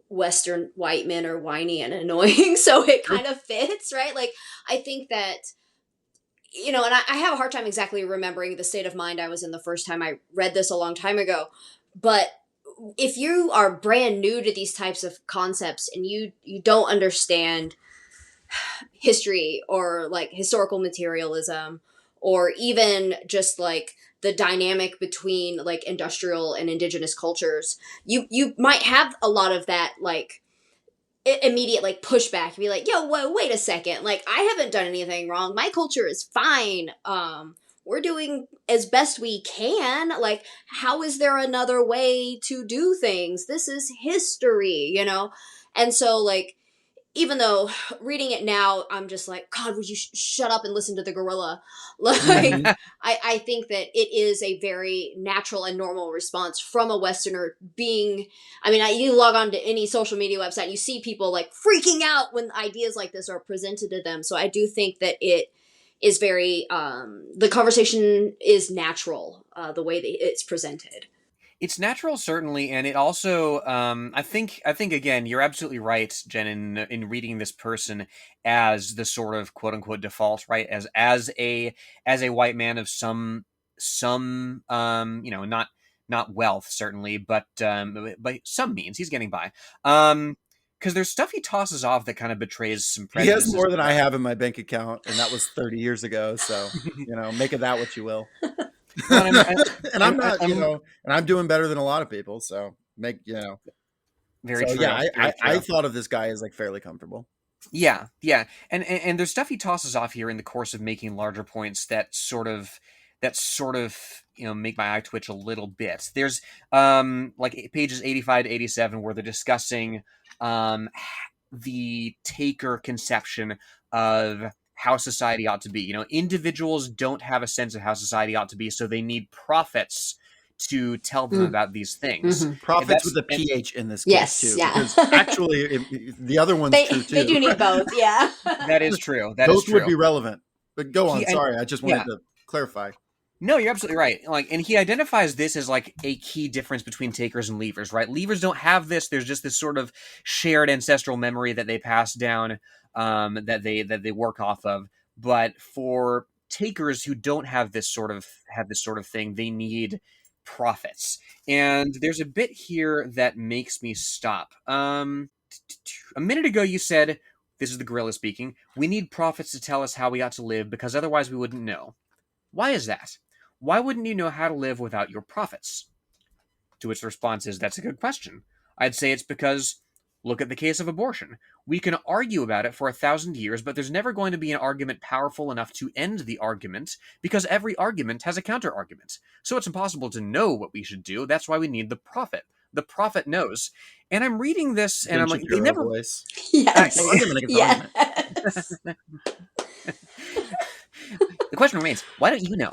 Western white men are whiny and annoying, so it kind of fits, right? Like I think that and I have a hard time exactly remembering the state of mind I was in the first time I read this a long time ago, but if you are brand new to these types of concepts and you don't understand history or like historical materialism or even just like the dynamic between like industrial and indigenous cultures, you might have a lot of that like immediate like pushback and be like, yo, wait a second, like I haven't done anything wrong, my culture is fine, we're doing as best we can, like how is there another way to do things, this is history, you know. And so like, even though reading it now, I'm just like, God, would you shut up and listen to the gorilla? Like, I think that it is a very natural and normal response from a Westerner being, I mean, you log on to any social media website, and you see people like freaking out when ideas like this are presented to them. So I do think that it is very, the conversation is natural, the way that it's presented. It's natural, certainly, and it also, I think again, you're absolutely right, Jen, in reading this person as the sort of quote unquote default, right? As a white man of some not wealth certainly, but some means, he's getting by. Because there's stuff he tosses off that kind of betrays some He prejudice. has more than I have in my bank account, and that was 30 years ago. So, make of that what you will. Well, and I'm not, and I'm doing better than a lot of people. So very so, true. Yeah, very I thought of this guy as like fairly comfortable. Yeah. And there's stuff he tosses off here in the course of making larger points that sort of make my eye twitch a little bit. There's like pages 85 to 87 where they're discussing the taker conception of how society ought to be. Individuals don't have a sense of how society ought to be, so they need prophets to tell them about these things. Mm-hmm. Prophets with a PH in this case, yes, too. Yeah. Because actually, the other one's true, too. They do need both, yeah. That is true. Those would be relevant. But go on, sorry, I just wanted to clarify. No, you're absolutely right. And he identifies this as like a key difference between takers and leavers, right? Leavers don't have this. There's just this sort of shared ancestral memory that they pass down, that they work off of. But for takers who don't have this sort of thing, they need prophets. And there's a bit here that makes me stop. A minute ago you said, this is the gorilla speaking, we need prophets to tell us how we ought to live because otherwise we wouldn't know. Why is that? Why wouldn't you know how to live without your prophets? To which the response is, that's a good question. I'd say it's because, look at the case of abortion. We can argue about it for 1,000 years, but there's never going to be an argument powerful enough to end the argument, because every argument has a counter-argument. So it's impossible to know what we should do. That's why we need the prophet. The prophet knows. And I'm reading this, and I'm like, they never... Voice. Yes. Yes. The question remains, why don't you know?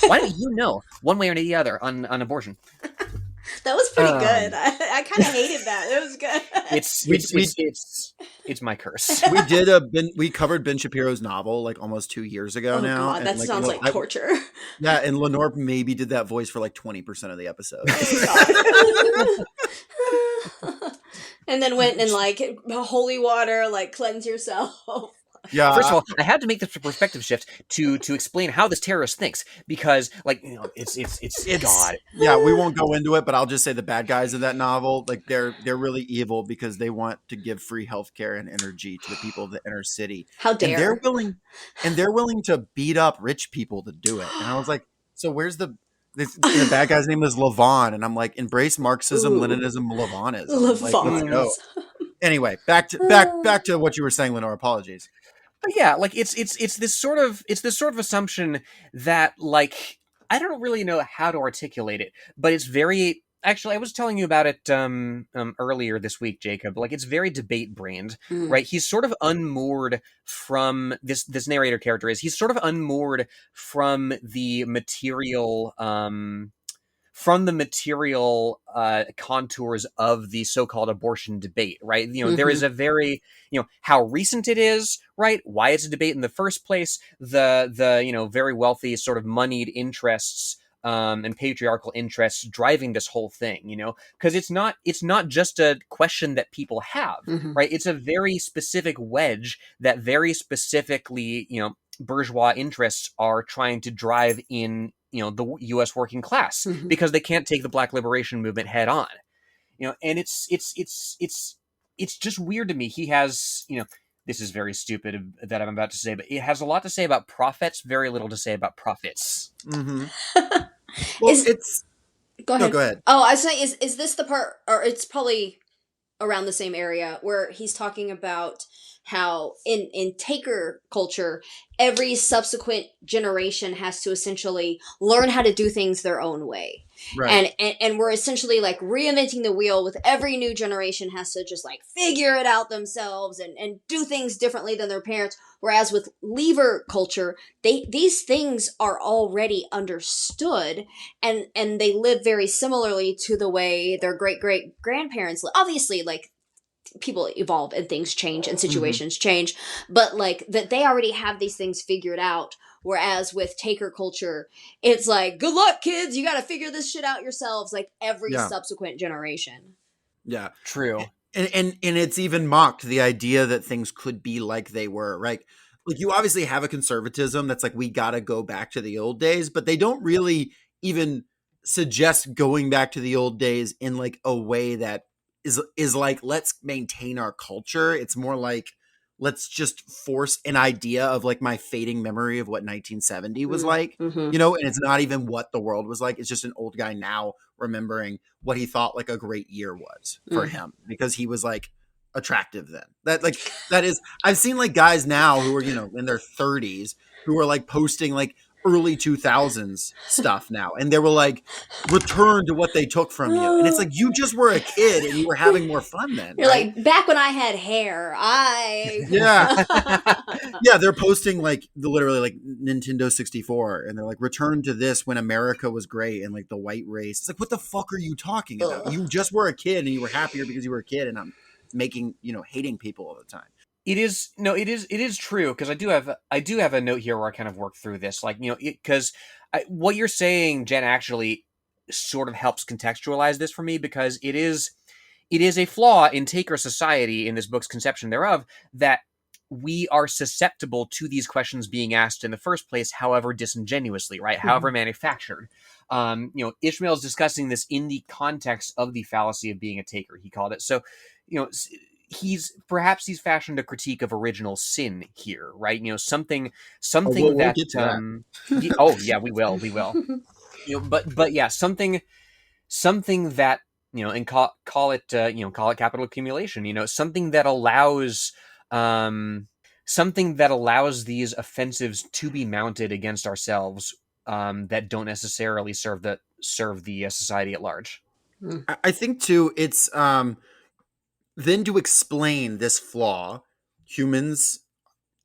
Why don't you know one way or the other on abortion? That was pretty good. I kind of hated that. It was good. It's my curse. We covered Ben Shapiro's novel like almost 2 years ago now. God, that sounds like torture. Yeah, and Lenore maybe did that voice for like 20% of the episode. And then went and like holy water, like cleanse yourself. Yeah. First of all, I had to make this perspective shift to explain how this terrorist thinks, because it's God. Yeah, we won't go into it, but I'll just say the bad guys of that novel, like they're really evil because they want to give free healthcare and energy to the people of the inner city. How dare! And they're willing to beat up rich people to do it. And I was like, so where's the bad guy's name is Levon, and I'm like, embrace Marxism, Leninism, Levonism. Like, let's go. Anyway, back to what you were saying, Lenore. Apologies. But yeah, like it's this sort of assumption that, like, I don't really know how to articulate it, but it's very, actually, I was telling you about it earlier this week, Jacob. Like, it's very debate brained, right? He's sort of unmoored from this narrator character he's sort of unmoored from the material contours of the so-called abortion debate, right? There is a very, how recent it is, right? Why it's a debate in the first place, the very wealthy sort of moneyed interests and patriarchal interests driving this whole thing, because it's not just a question that people have, right? It's a very specific wedge that very specifically, bourgeois interests are trying to drive in, the U.S. working class, because they can't take the Black liberation movement head on, and it's just weird to me. He has, this is very stupid that I'm about to say, but it has a lot to say about prophets, very little to say about profits. Well, Go ahead. go ahead. Oh, I was saying, is this the part, or it's probably around the same area where he's talking about how in taker culture every subsequent generation has to essentially learn how to do things their own way. Right. And we're essentially like reinventing the wheel with every new generation has to just like figure it out themselves and do things differently than their parents. Whereas with lever culture, these things are already understood and they live very similarly to the way their great great grandparents live. Obviously, like people evolve and things change and situations change, but like that they already have these things figured out. Whereas with taker culture, it's like, good luck, kids. You got to figure this shit out yourselves. Like every Yeah. subsequent generation. Yeah. True. And it's even mocked, the idea that things could be like they were, right? Like you obviously have a conservatism that's like, we got to go back to the old days, but they don't really even suggest going back to the old days in like a way that is like, let's maintain our culture. It's more like, let's just force an idea of like my fading memory of what 1970 was like, Mm-hmm. you know, and it's not even what the world was like. It's just an old guy now remembering what he thought like a great year was for him because he was like attractive then. That is, I've seen like guys now who are, you know, in their 30s who are like posting like early 2000s stuff now, and they were like, return to what they took from you, and it's like, you just were a kid and you were having more fun then. You're right? like, back when I had hair, Yeah, they're posting like literally like Nintendo 64, and they're like, return to this when America was great and like the white race. It's like, what the fuck are you talking about? You just were a kid and you were happier because you were a kid, and I'm making, you know, hating people all the time. It is true, because I do have a note here where I kind of work through this, like, you know, because what you're saying, Jen, actually sort of helps contextualize this for me, because it is a flaw in taker society, in this book's conception thereof, that we are susceptible to these questions being asked in the first place, however disingenuously, right? However manufactured. You know, Ishmael's discussing this in the context of the fallacy of being a taker, he called it. So, you know, he's fashioned a critique of original sin here, right? You know, something we'll that, get to that. oh yeah, we will. You know, but yeah, something that, you know, and call it capital accumulation. You know, something that allows these offensives to be mounted against ourselves, that don't necessarily serve the society at large. I think too, it's then to explain this flaw, humans,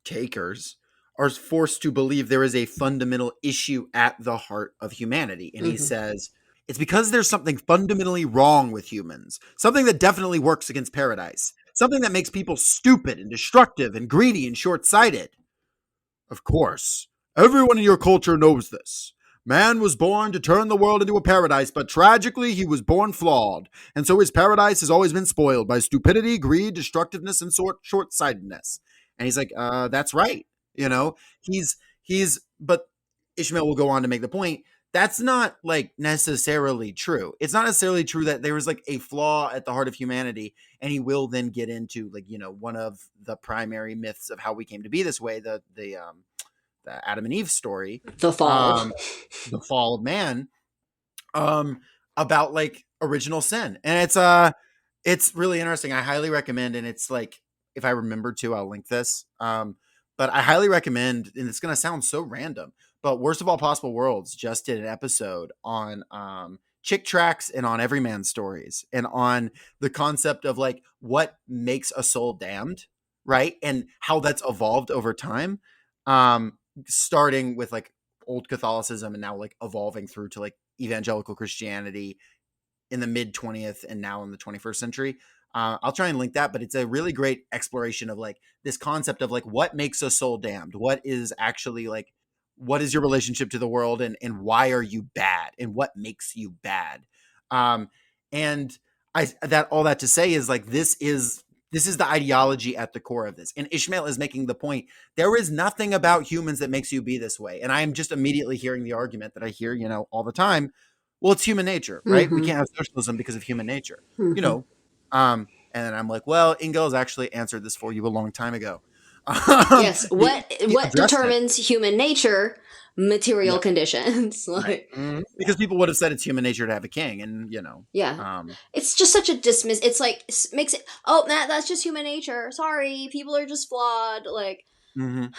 takers, are forced to believe there is a fundamental issue at the heart of humanity. And he says, it's because there's something fundamentally wrong with humans, something that definitely works against paradise, something that makes people stupid and destructive and greedy and short-sighted. Of course, everyone in your culture knows this. Man was born to turn the world into a paradise, but tragically he was born flawed, and so his paradise has always been spoiled by stupidity, greed, destructiveness, and short-sightedness. And he's like, that's right. You know, but Ishmael will go on to make the point, that's not like necessarily true. It's not necessarily true that there is like a flaw at the heart of humanity. And he will then get into like, you know, one of the primary myths of how we came to be this way, the Adam and Eve story, The fall. the fall of man, about like original sin. And it's really interesting. I highly recommend, and it's like, if I remember to, I'll link this. But I highly recommend, and it's going to sound so random, but Worst of All Possible Worlds just did an episode on chick tracks and on everyman stories and on the concept of like what makes a soul damned, right? And how that's evolved over time. Starting with like old Catholicism and now like evolving through to like evangelical Christianity in the mid 20th and now in the 21st century. I'll try and link that, but it's a really great exploration of like this concept of like what makes a soul damned, what is actually like, what is your relationship to the world, and why are you bad, and what makes you bad. And all that to say is like, this is the ideology at the core of this. And Ishmael is making the point, there is nothing about humans that makes you be this way. And I am just immediately hearing the argument that I hear, you know, all the time. Well, it's human nature, right? We can't have socialism because of human nature, you know? And then I'm like, well, Ingel's actually answered this for you a long time ago. Yes. He What addressed determines human nature? material Yep. conditions. Right. Mhm. Because people would have said it's human nature to have a king, and Yeah. It's just such a dismiss. It's like makes it. Oh, that's just human nature. Sorry, people are just flawed. Like, mhm.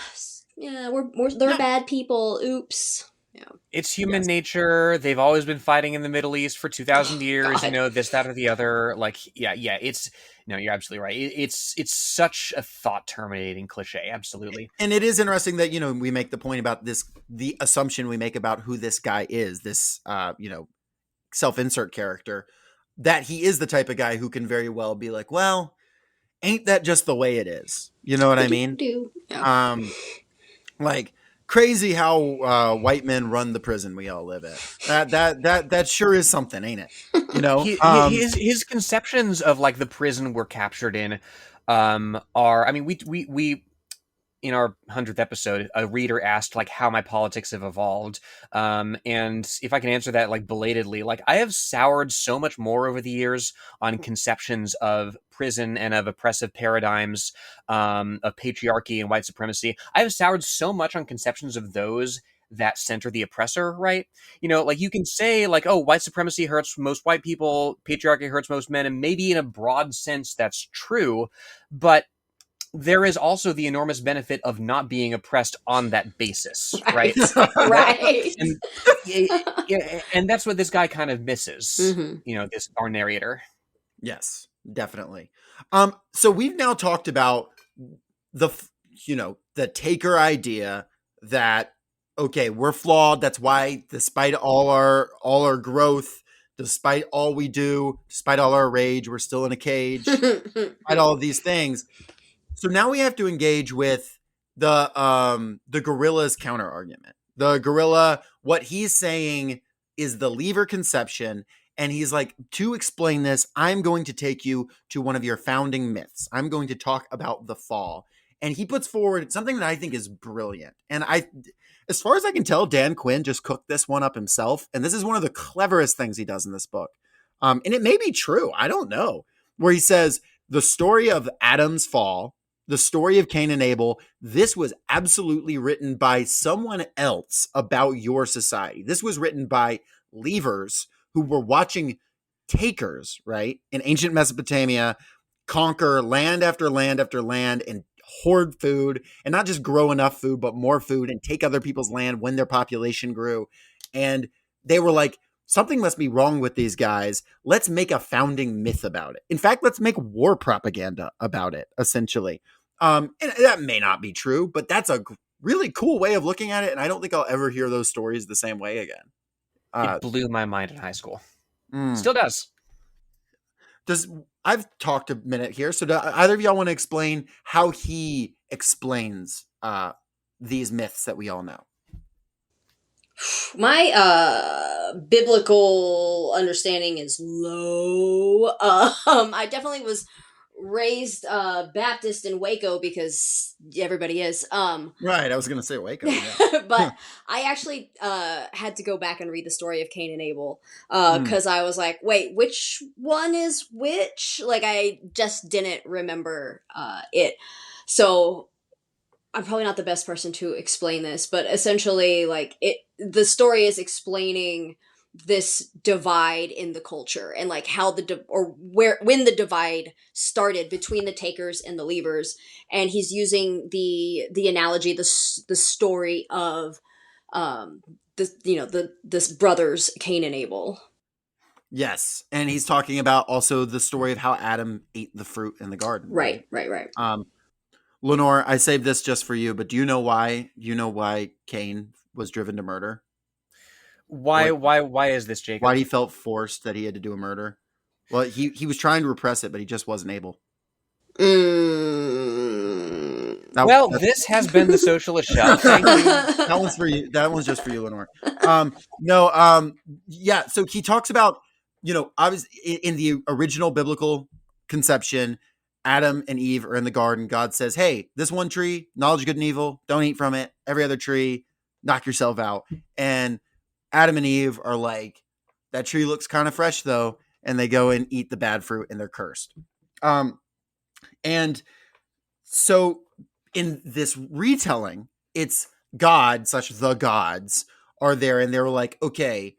yeah, they're Yeah. bad people. Oops. Yeah. It's human Yes. nature. They've always been fighting in the Middle East for 2,000 years, God. this, that, or the other. Like, yeah, it's, no, you're absolutely right. It's such a thought terminating cliche. Absolutely. And it is interesting that, we make the point about the assumption we make about who this guy is, this, self-insert character, that he is the type of guy who can very well be like, well, ain't that just the way it is? You know what I mean? Yeah. Like crazy how white men run the prison we all live at. That sure is something, ain't it? His conceptions of like the prison we're captured in are, I mean, we in our 100th episode, a reader asked like how my politics have evolved. And if I can answer that like belatedly, like I have soured so much more over the years on conceptions of prison and of oppressive paradigms, of patriarchy and white supremacy. I have soured so much on conceptions of those that center the oppressor, right? Like you can say like, oh, white supremacy hurts most white people, patriarchy hurts most men, and maybe in a broad sense that's true, but there is also the enormous benefit of not being oppressed on that basis, right? Right. And and that's what this guy kind of misses, Mhm. our narrator. Yes, definitely. So we've now talked about the taker idea that, okay, we're flawed. That's why, despite all our growth, despite all we do, despite all our rage, we're still in a cage. Despite all of these things. So now we have to engage with the gorilla's counter argument. The gorilla, what he's saying is the lever conception. And he's like, to explain this, I'm going to take you to one of your founding myths. I'm going to talk about the fall. And he puts forward something that I think is brilliant. And as far as I can tell, Dan Quinn just cooked this one up himself. And this is one of the cleverest things he does in this book. And it may be true. I don't know. Where he says the story of Adam's fall, the story of Cain and Abel, this was absolutely written by someone else about your society. This was written by levers who were watching takers, right, in ancient Mesopotamia conquer land after land after land and hoard food, and not just grow enough food, but more food, and take other people's land when their population grew. And they were like, something must be wrong with these guys. Let's make a founding myth about it. In fact, let's make war propaganda about it, essentially. And that may not be true, but that's a really cool way of looking at it. And I don't think I'll ever hear those stories the same way again. It blew my mind in high school. Mm. Still does. I've talked a minute here, so do either of y'all want to explain how he explains these myths that we all know? My biblical understanding is low. I definitely was raised Baptist in Waco because everybody is. Right, I was gonna say Waco. Yeah. But I actually had to go back and read the story of Cain and Abel Hmm. because I was like, wait, which one is which? Like, I just didn't remember it. So I'm probably not the best person to explain this, but essentially, like, the story is explaining this divide in the culture and like how when the divide started between the takers and the leavers, and he's using the analogy, the story of this brothers Cain and Abel. Yes, and he's talking about also the story of how Adam ate the fruit in the garden. Right. Lenore, I saved this just for you, but do you know why Cain was driven to murder? Why is this, Jacob? Why he felt forced that he had to do a murder? Well, he was trying to repress it, but he just wasn't able. This has been the Socialist Shelf. Thank you. That one's for you. That one's just for you, Lenore. Yeah. So he talks about, obviously in the original biblical conception, Adam and Eve are in the garden. God says, hey, this one tree, knowledge of good and evil, don't eat from it. Every other tree, knock yourself out. And Adam and Eve are like, that tree looks kind of fresh though. And they go and eat the bad fruit and they're cursed. And so in this retelling, it's God, such the gods, are there, and they're like, okay,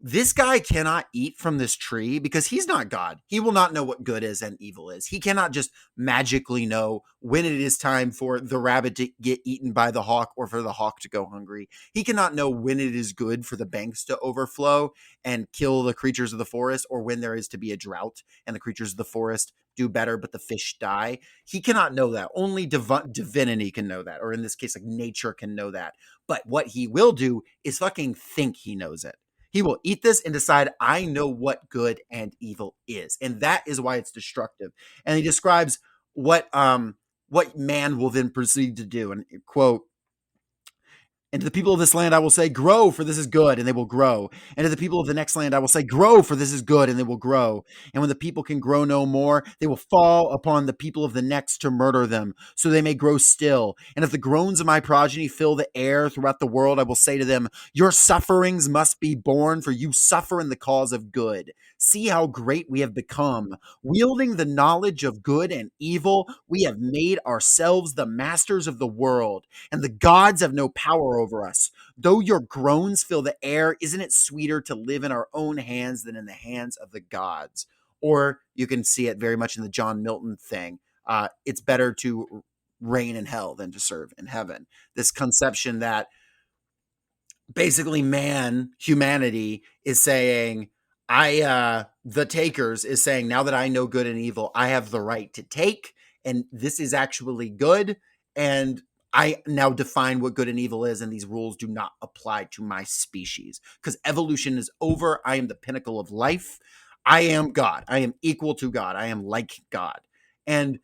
this guy cannot eat from this tree because he's not God. He will not know what good is and evil is. He cannot just magically know when it is time for the rabbit to get eaten by the hawk or for the hawk to go hungry. He cannot know when it is good for the banks to overflow and kill the creatures of the forest, or when there is to be a drought and the creatures of the forest do better but the fish die. He cannot know that. Only divinity can know that, or in this case, like nature can know that. But what he will do is fucking think he knows it. He will eat this and decide, I know what good and evil is. And that is why it's destructive. And he describes what man will then proceed to do. And quote, and to the people of this land, I will say, grow, for this is good, and they will grow. And to the people of the next land, I will say, grow, for this is good, and they will grow. And when the people can grow no more, they will fall upon the people of the next to murder them, so they may grow still. And if the groans of my progeny fill the air throughout the world, I will say to them, your sufferings must be borne, for you suffer in the cause of good. See how great we have become. Wielding the knowledge of good and evil, we have made ourselves the masters of the world, and the gods have no power over us. Though your groans fill the air, isn't it sweeter to live in our own hands than in the hands of the gods? Or you can see it very much in the John Milton thing. It's better to reign in hell than to serve in heaven. This conception that basically humanity is saying, the takers is saying, now that I know good and evil, I have the right to take, and this is actually good, and I now define what good and evil is, and these rules do not apply to my species because evolution is over. I am the pinnacle of life. I am God. I am equal to God. I am like God. And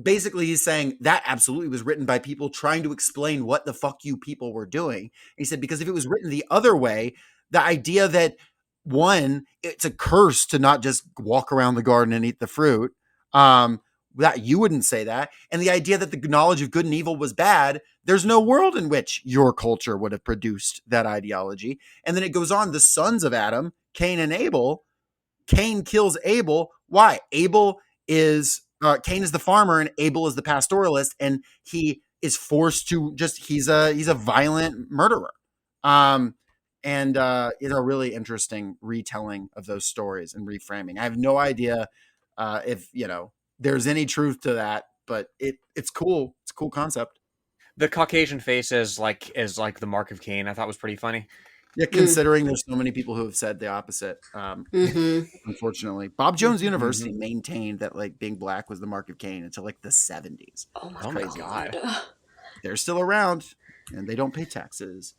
basically he's saying that absolutely was written by people trying to explain what the fuck you people were doing. And he said, because if it was written the other way, the idea that one, it's a curse to not just walk around the garden and eat the fruit, that you wouldn't say that. And the idea that the knowledge of good and evil was bad, there's no world in which your culture would have produced that ideology. And then it goes on, the sons of Adam, Cain and Abel, Cain kills Abel. Why? Cain is the farmer and Abel is the pastoralist, and he is forced to he's a violent murderer. It's a really interesting retelling of those stories and reframing. I have no idea if there's any truth to that, but it's cool. It's a cool concept. The Caucasian face is like the mark of Cain. I thought was pretty funny. Yeah, considering there's so many people who have said the opposite. Unfortunately, Bob Jones University maintained that like being black was the mark of Cain until like the 70s. Oh my God. They're still around and they don't pay taxes.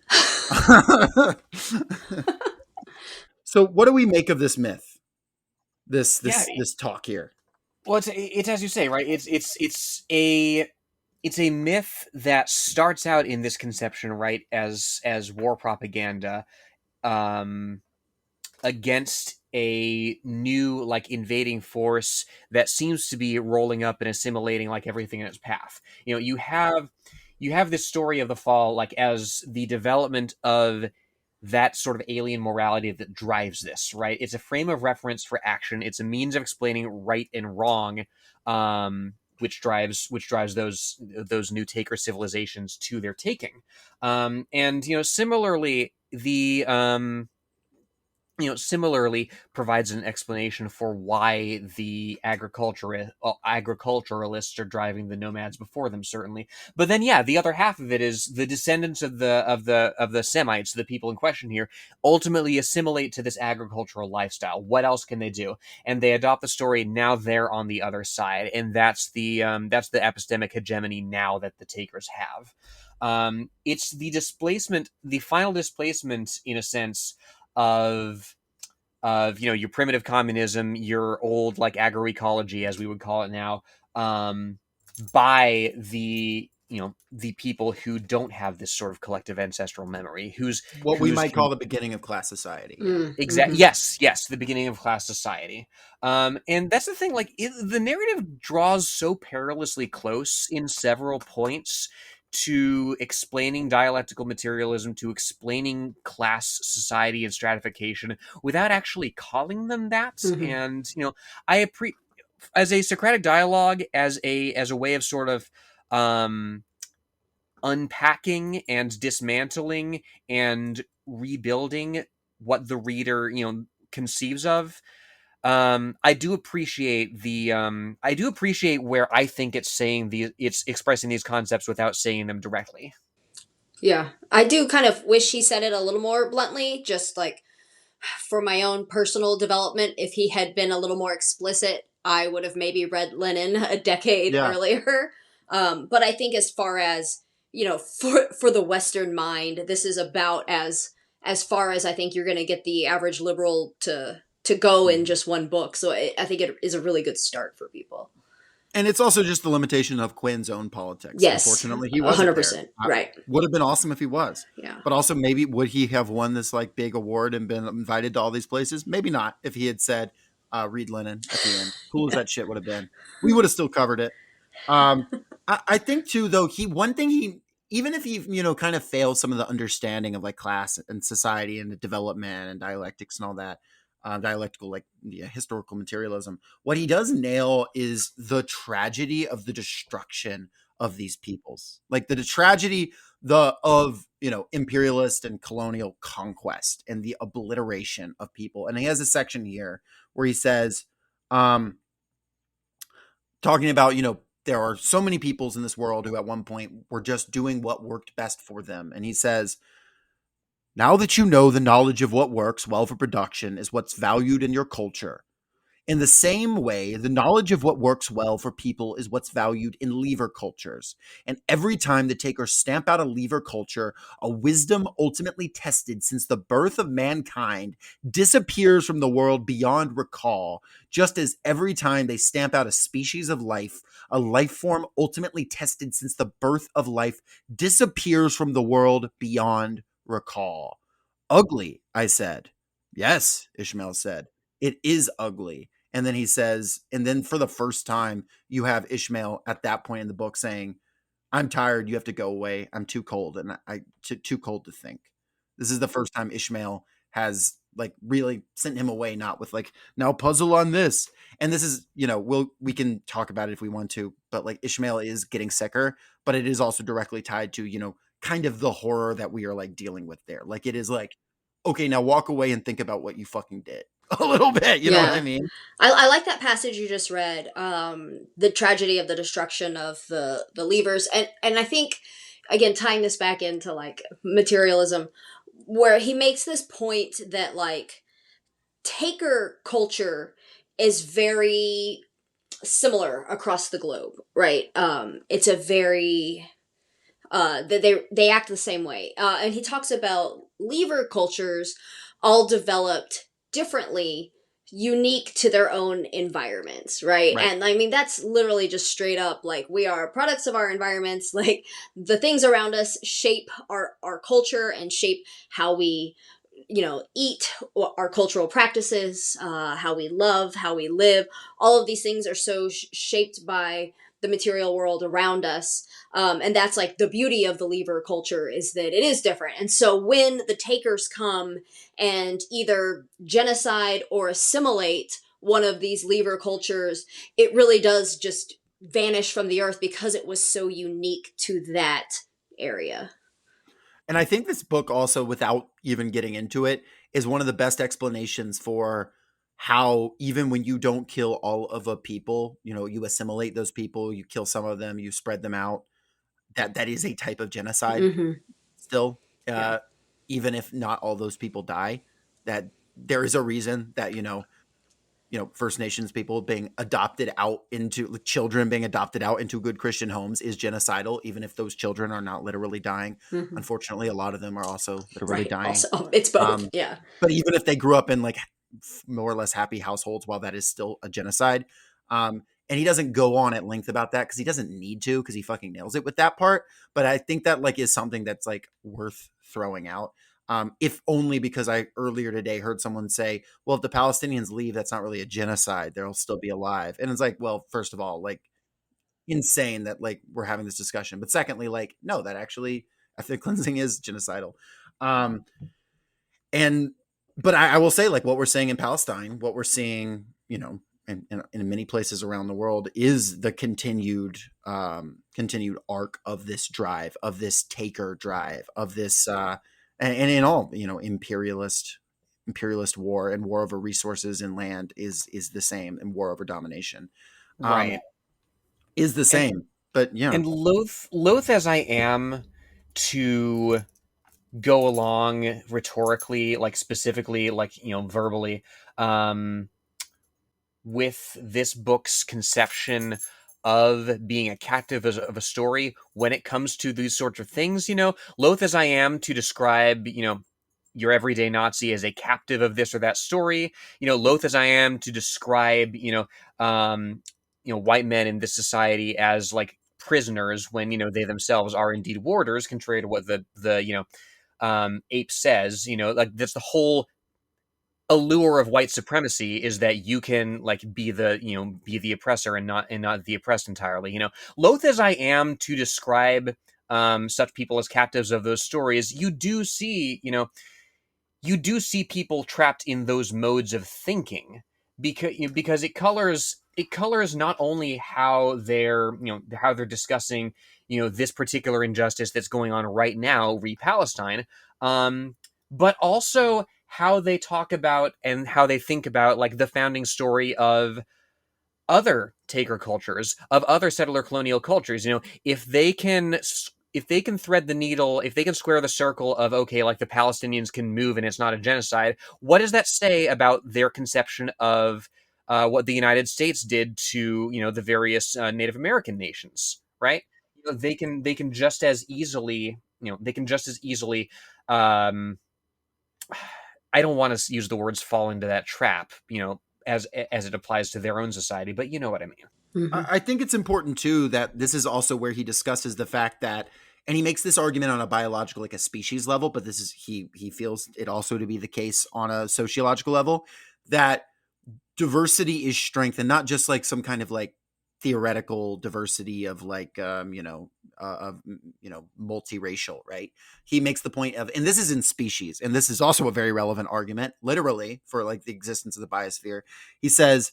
So what do we make of this myth? This talk here? Well, it's as you say, right? It's a myth that starts out in this conception, right, as war propaganda against a new like invading force that seems to be rolling up and assimilating like everything in its path. You have this story of the fall like as the development of that sort of alien morality that drives this, right? It's a frame of reference for action. It's a means of explaining right and wrong, which drives those new taker civilizations to their taking. And similarly, similarly provides an explanation for why the agriculturalists are driving the nomads before them, certainly. But then, the other half of it is the descendants of the Semites, the people in question here, ultimately assimilate to this agricultural lifestyle. What else can they do? And they adopt the story. Now they're on the other side, and that's the epistemic hegemony now that the takers have. It's the displacement, the final displacement, in a sense, of your primitive communism, your old like agroecology, as we would call it now, by the people who don't have this sort of collective ancestral memory, we might call the beginning of class society. Exactly. Yes, the beginning of class society. And that's the thing. Like the narrative draws so perilously close in several points to explaining dialectical materialism, to explaining class society and stratification without actually calling them that. And I as a Socratic dialogue, as a way of sort of unpacking and dismantling and rebuilding what the reader, conceives of. I do appreciate where I think it's expressing these concepts without saying them directly. Yeah. I do kind of wish he said it a little more bluntly, just like for my own personal development. If he had been a little more explicit, I would have maybe read Lenin a decade Yeah. earlier. But I think as far as, for the Western mind, this is about as far as I think you're going to get the average liberal to go in just one book. So I think it is a really good start for people. And it's also just the limitation of Quinn's own politics. Yes. Unfortunately, he wasn't 100%. there. Right. Would have been awesome if he was. Yeah. But also maybe would he have won this like big award and been invited to all these places? Maybe not if he had said, read Lenin at the end. Cool as that shit would have been. We would have still covered it. I think too, though, even if he, kind of fails some of the understanding of like class and society and the development and dialectics and all that, dialectical, like historical materialism, what he does nail is the tragedy of the destruction of these peoples, like the tragedy of imperialist and colonial conquest and the obliteration of people. And he has a section here where he says, talking about, there are so many peoples in this world who at one point were just doing what worked best for them. And he says, now that you know the knowledge of what works well for production is what's valued in your culture, in the same way, the knowledge of what works well for people is what's valued in lever cultures. And every time the takers stamp out a lever culture, a wisdom ultimately tested since the birth of mankind disappears from the world beyond recall, just as every time they stamp out a species of life, a life form ultimately tested since the birth of life disappears from the world beyond recall. Ugly, I said. Yes, Ishmael said. It is ugly. And then he says, and then for the first time, you have Ishmael at that point in the book saying, I'm tired. You have to go away. I'm too cold. And too cold to think. This is the first time Ishmael has like really sent him away, not with like, now puzzle on this. And this is, we can talk about it if we want to, but like Ishmael is getting sicker, but it is also directly tied to, kind of the horror that we are like dealing with there. Like it is like, okay, now walk away and think about what you fucking did a little bit. You know what I mean? I like that passage you just read, the tragedy of the destruction of the levers. And I think, again, tying this back into like materialism, where he makes this point that like taker culture is very similar across the globe, right? It's a very they act the same way, and he talks about lever cultures all developed differently, unique to their own environments, right? And I mean that's literally just straight up like we are products of our environments. Like the things around us shape our culture and shape how we eat, our cultural practices, how we love, how we live. All of these things are so shaped by the material world around us. And that's like the beauty of the lever culture, is that it is different. And so when the takers come and either genocide or assimilate one of these lever cultures, it really does just vanish from the earth because it was so unique to that area. And I think this book also, without even getting into it, is one of the best explanations for how even when you don't kill all of a people, you assimilate those people, you kill some of them, you spread them out, that is a type of genocide still, even if not all those people die, that there is a reason that, First Nations people being adopted out into children being adopted out into good Christian homes is genocidal, even if those children are not literally dying. Unfortunately, a lot of them are also literally dying. Also, it's both. Yeah. But even if they grew up in like more or less happy households, while that is still a genocide. And he doesn't go on at length about that because he doesn't need to, because he fucking nails it with that part. But I think that like is something that's like worth throwing out. If only because I earlier today heard someone say, well, if the Palestinians leave, that's not really a genocide. They'll still be alive. And it's like, well, first of all, like insane that like we're having this discussion. But secondly, like, no, that actually ethnic cleansing is genocidal. But I will say like what we're saying in Palestine, what we're seeing, in many places around the world, is the continued arc of this drive, of this taker drive, of this and in all, imperialist war and war over resources and land is the same, and war over domination Right. is the same. But yeah, And loath as I am to go along rhetorically, like specifically, like, verbally, with this book's conception of being a captive of a story when it comes to these sorts of things, loath as I am to describe, your everyday Nazi as a captive of this or that story, loath as I am to describe, white men in this society as like prisoners when, they themselves are indeed warders, contrary to what the ape says, like that's the whole allure of white supremacy, is that you can like be the oppressor and not the oppressed entirely. Loath as I am to describe such people as captives of those stories, you do see people trapped in those modes of thinking, because it colors not only how they're discussing this particular injustice that's going on right now, Palestine, but also how they talk about and how they think about like the founding story of other taker cultures, of other settler colonial cultures. If they can thread the needle, if they can square the circle of, okay, like the Palestinians can move and it's not a genocide, what does that say about their conception of what the United States did to the various Native American nations, right? They can just as easily um, I don't want to use the words fall into that trap, as it applies to their own society, but you know what I mean. Mm-hmm. I think it's important too that this is also where he discusses the fact that, and he makes this argument on a biological, like a species level, but this is he feels it also to be the case on a sociological level, that diversity is strength, and not just like some kind of like theoretical diversity of like multiracial, right? He makes the point of, and this is in Species, and this is also a very relevant argument literally for like the existence of the biosphere. He says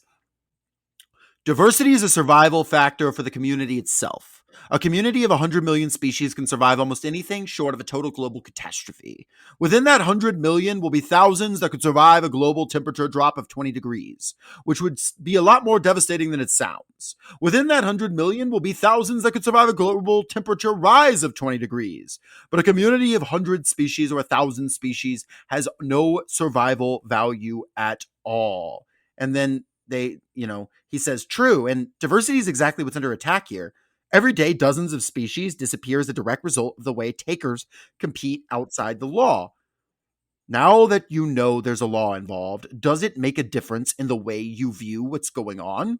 diversity is a survival factor for the community itself. A community of 100 million species can survive almost anything short of a total global catastrophe. Within that 100 million will be thousands that could survive a global temperature drop of 20 degrees, which would be a lot more devastating than it sounds. Within that 100 million will be thousands that could survive a global temperature rise of 20 degrees. But a community of 100 species or 1,000 species has no survival value at all. And then he says, true, and diversity is exactly what's under attack here. Every day, dozens of species disappear as a direct result of the way takers compete outside the law. Now that you know there's a law involved, does it make a difference in the way you view what's going on?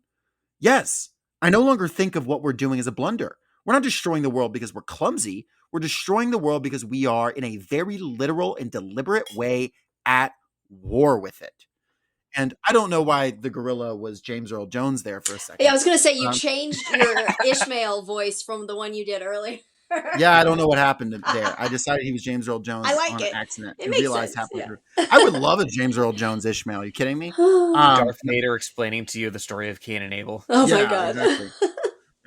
Yes. I no longer think of what we're doing as a blunder. We're not destroying the world because we're clumsy. We're destroying the world because we are, in a very literal and deliberate way, at war with it. And I don't know why the gorilla was James Earl Jones there for a second. Yeah, I was going to say, you changed your Ishmael voice from the one you did earlier. Yeah, I don't know what happened there. I decided he was James Earl Jones I like on it. accident. It I makes realized sense. halfway Yeah. through. I would love a James Earl Jones Ishmael. Are you kidding me? Darth Vader explaining to you the story of Cain and Abel. Oh yeah, my god. Exactly.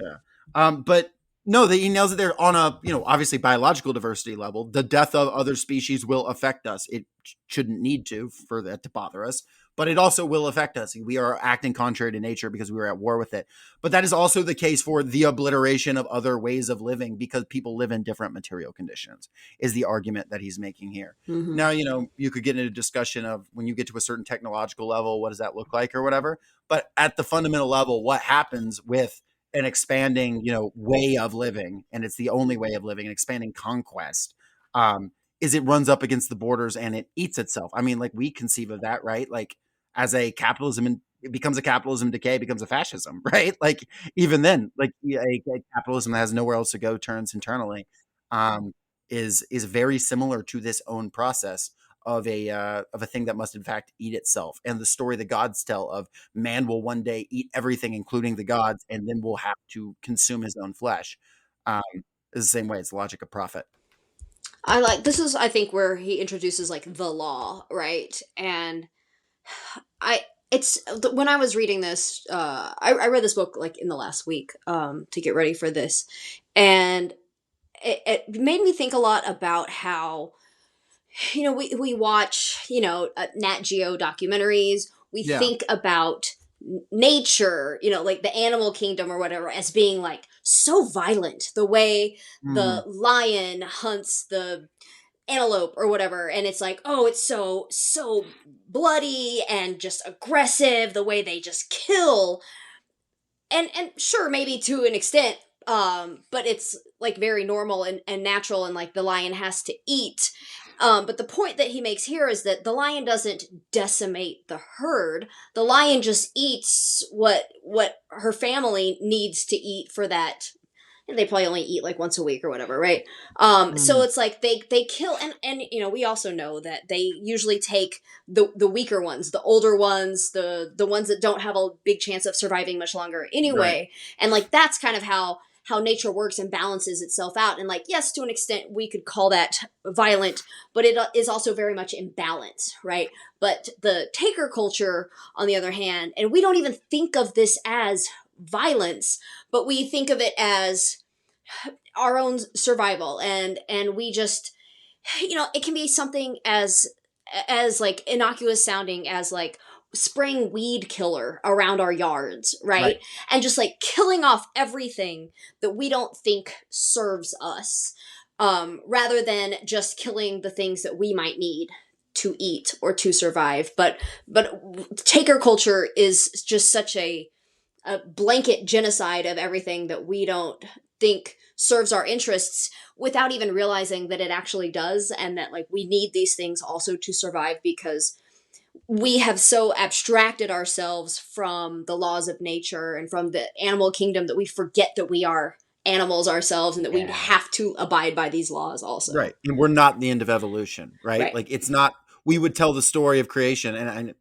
Yeah. But no, he nails it there on a, obviously biological diversity level. The death of other species will affect us. It shouldn't need to for that to bother us, but it also will affect us. We are acting contrary to nature because we are at war with it. But that is also the case for the obliteration of other ways of living because people live in different material conditions, is the argument that he's making here. Mm-hmm. Now, you could get into a discussion of when you get to a certain technological level, what does that look like or whatever. But at the fundamental level, what happens with an expanding, way of living, and it's the only way of living, an expanding conquest, is it runs up against the borders and it eats itself. I mean, like we conceive of that, right? Like as a capitalism, and it becomes a capitalism decay, becomes a fascism, right? Like even then, like a capitalism that has nowhere else to go turns internally, is very similar to this own process of a thing that must in fact eat itself. And the story the gods tell of man will one day eat everything, including the gods, and then will have to consume his own flesh. Is the same way. It's the logic of profit. This is, I think, where he introduces like the law, right? And it's when I was reading this, I read this book like in the last week to get ready for this, and it made me think a lot about how we watch Nat Geo documentaries. We Yeah. think about nature, like the animal kingdom or whatever, as being like so violent. The way Mm-hmm. the lion hunts the antelope or whatever, and it's like, oh, it's so bloody and just aggressive, the way they just kill. And sure, maybe to an extent, but it's like very normal and natural, and like the lion has to eat. But the point that he makes here is that the lion doesn't decimate the herd. The lion just eats what her family needs to eat for that. And they probably only eat like once a week or whatever, right? So it's like they kill, and we also know that they usually take the weaker ones, the older ones, the ones that don't have a big chance of surviving much longer Right. anyway. And like that's kind of how nature works and balances itself out. And like, yes, to an extent we could call that violent, but it is also very much in balance, right? But the taker culture, on the other hand, and we don't even think of this as violence, but we think of it as our own survival, and we just, it can be something as like innocuous sounding as like spraying weed killer around our yards, right? Right. And just like killing off everything that we don't think serves us, rather than just killing the things that we might need to eat or to survive. But taker culture is just such a blanket genocide of everything that we don't think serves our interests, without even realizing that it actually does, and that like we need these things also to survive, because we have so abstracted ourselves from the laws of nature and from the animal kingdom that we forget that we are animals ourselves, and that we Yeah. have to abide by these laws also. Right. And we're not the end of evolution, right? Right. Like it's not, we would tell the story of creation, and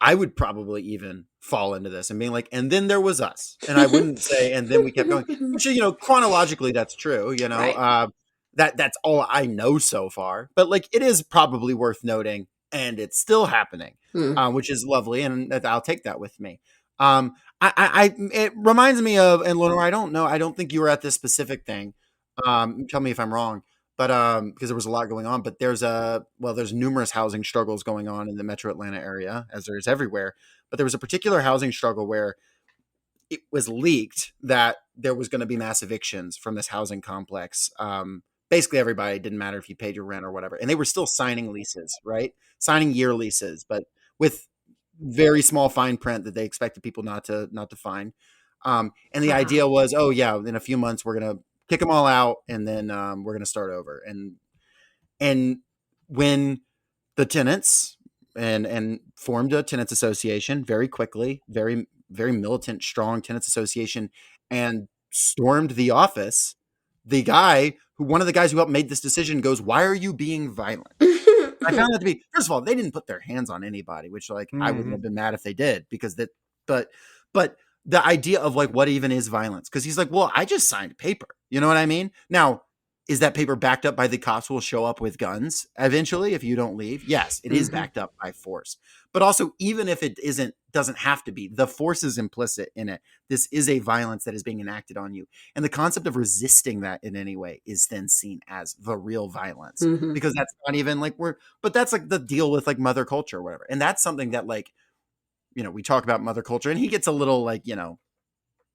I would probably even fall into this and being like, and then there was us. And I wouldn't say, and then we kept going, which, chronologically that's true, Right. that's all I know so far, but like, it is probably worth noting, and it's still happening, Hmm. which is lovely. And I'll take that with me. It reminds me of, and Lenore, I don't know, I don't think you were at this specific thing. Tell me if I'm wrong, but because there was a lot going on, but there's numerous housing struggles going on in the metro Atlanta area, as there is everywhere. But there was a particular housing struggle where it was leaked that there was going to be mass evictions from this housing complex. Basically everybody, didn't matter if you paid your rent or whatever, and they were still signing leases, right? Signing year leases, but with very small fine print that they expected people not to find. And the idea was, oh yeah, in a few months we're gonna kick them all out, and then we're gonna start over. And when the tenants and formed a tenants association very quickly, very very militant, strong tenants association, and stormed the office, one of the guys who helped made this decision goes, "Why are you being violent?" I found that to be, first of all, they didn't put their hands on anybody, which like I wouldn't have been mad if they did, because but but the idea of like what even is violence, because he's like, well, I just signed paper, you know what I mean? Now, is that paper backed up by the cops will show up with guns eventually if you don't leave? Yes, it is backed up by force. But also, even if it doesn't have to be, the force is implicit in it. This is a violence that is being enacted on you. And the concept of resisting that in any way is then seen as the real violence, because that's not even like but that's like the deal with like mother culture or whatever. And that's something that like, we talk about mother culture, and he gets a little like, a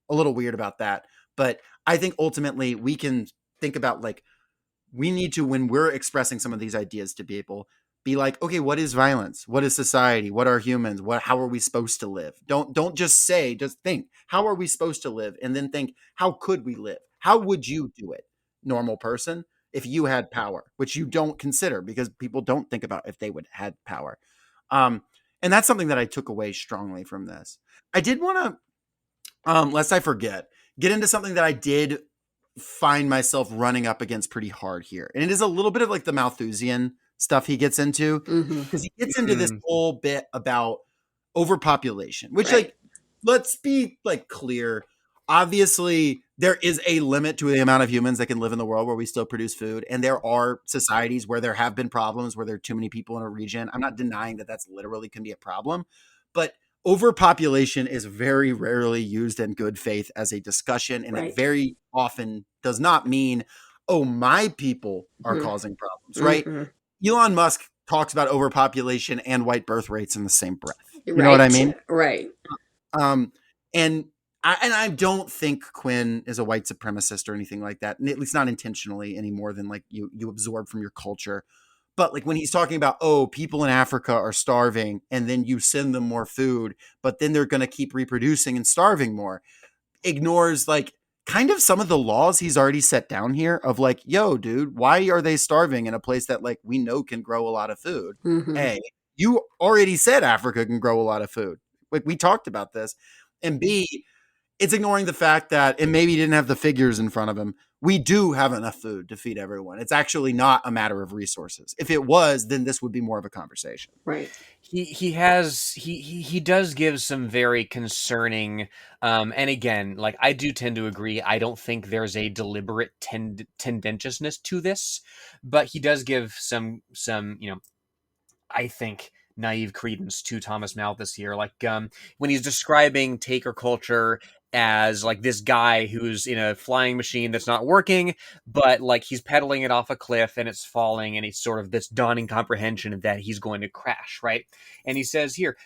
little weird about that. But I think ultimately we can think about like, we need to, when we're expressing some of these ideas to people, be like, okay, what is violence? What is society? What are humans? How are we supposed to live? Don't just say, just think, how are we supposed to live? And then think, how could we live? How would you do it, normal person, if you had power, which you don't consider, because people don't think about if they would had power. And that's something that I took away strongly from this. I did want to, lest I forget, get into something that I did find myself running up against pretty hard here. And it is a little bit of like the Malthusian stuff he gets into, because he gets into this whole bit about overpopulation, which like, let's be like clear. Obviously, there is a limit to the amount of humans that can live in the world where we still produce food. And there are societies where there have been problems where there are too many people in a region. I'm not denying that that's literally can be a problem. But overpopulation is very rarely used in good faith as a discussion, and it very often does not mean, oh, my people are causing problems, right? Elon Musk talks about overpopulation and white birth rates in the same breath. You know what I mean? Right. And I don't think Quinn is a white supremacist or anything like that, at least not intentionally any more than like you absorb from your culture. But like when he's talking about, oh, people in Africa are starving and then you send them more food, but then they're going to keep reproducing and starving more, ignores like kind of some of the laws he's already set down here of like, yo, dude, why are they starving in a place that like we know can grow a lot of food? A, you already said Africa can grow a lot of food. Like we talked about this. And B, it's ignoring the fact that, and maybe he didn't have the figures in front of him, we do have enough food to feed everyone. It's actually not a matter of resources. If it was, then this would be more of a conversation. Right. He does give some very concerning, and again, like I do tend to agree. I don't think there's a deliberate tendentiousness to this, but he does give some I think naive credence to Thomas Malthus here. Like when he's describing taker culture as like this guy who's in a flying machine that's not working, but like he's pedaling it off a cliff and it's falling, and it's sort of this dawning comprehension that he's going to crash, right? And he says here,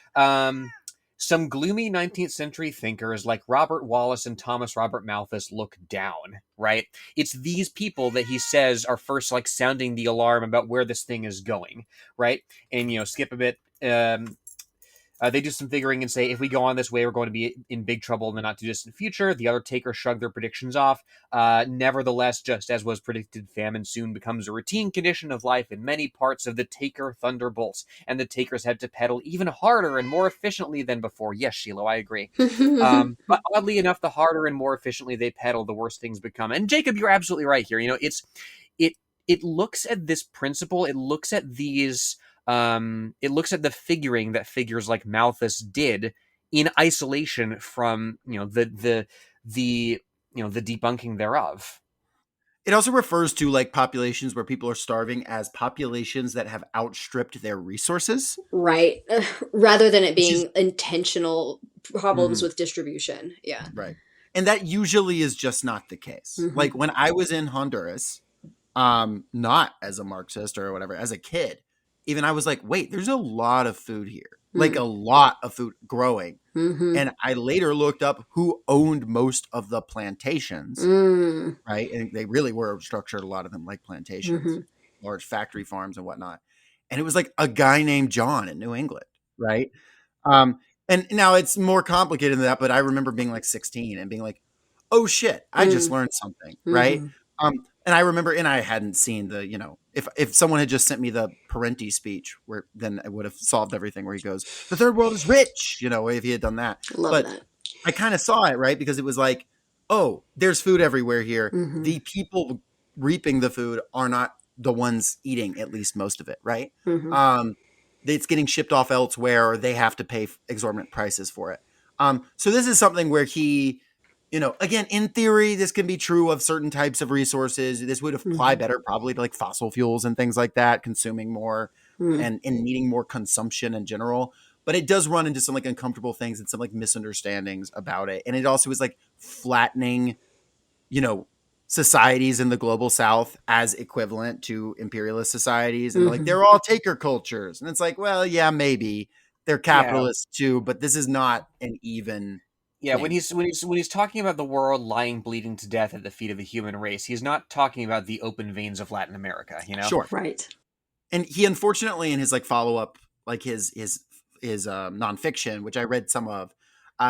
some gloomy 19th century thinkers like Robert Wallace and Thomas Robert Malthus look down, right? It's these people that he says are first like sounding the alarm about where this thing is going, right? And, skip a bit. They do some figuring and say, if we go on this way, we're going to be in big trouble in the not too distant future. The other takers shrug their predictions off. Nevertheless, just as was predicted, famine soon becomes a routine condition of life in many parts of the taker thunderbolts, and the takers had to pedal even harder and more efficiently than before. Yes, Shiloh, I agree. But oddly enough, the harder and more efficiently they pedal, the worse things become. And Jacob, you're absolutely right here. It looks at this principle. It looks at these. It looks at the figuring that figures like Malthus did in isolation from the debunking thereof. It also refers to like populations where people are starving as populations that have outstripped their resources. Right. Rather than it being intentional problems with distribution. Yeah. Right. And that usually is just not the case. Like when I was in Honduras, not as a Marxist or whatever, as a kid, even I was like, wait, there's a lot of food here, like a lot of food growing. And I later looked up who owned most of the plantations, right? And they really were structured, a lot of them like plantations, large factory farms and whatnot. And it was like a guy named John in New England, right? And now it's more complicated than that, but I remember being like 16 and being like, oh shit, I just learned something, right? And I remember, and I hadn't seen the, if someone had just sent me the Parenti speech, where then it would have solved everything, where he goes, the third world is rich, if he had done that. Love that. I kind of saw it, right? Because it was like, oh, there's food everywhere here. The people reaping the food are not the ones eating at least most of it, right? It's getting shipped off elsewhere, or they have to pay exorbitant prices for it. So this is something where he, again, in theory, this can be true of certain types of resources. This would apply better probably to like fossil fuels and things like that, consuming more and needing more consumption in general. But it does run into some like uncomfortable things and some like misunderstandings about it. And it also is like flattening, societies in the global South as equivalent to imperialist societies. And like, they're all taker cultures. And it's like, well, yeah, maybe they're capitalists too, but this is not an even. Yeah, when he's talking about the world lying bleeding to death at the feet of the human race, he's not talking about the open veins of Latin America, Sure. Right. And he unfortunately in his like follow-up, like his nonfiction, which I read some of,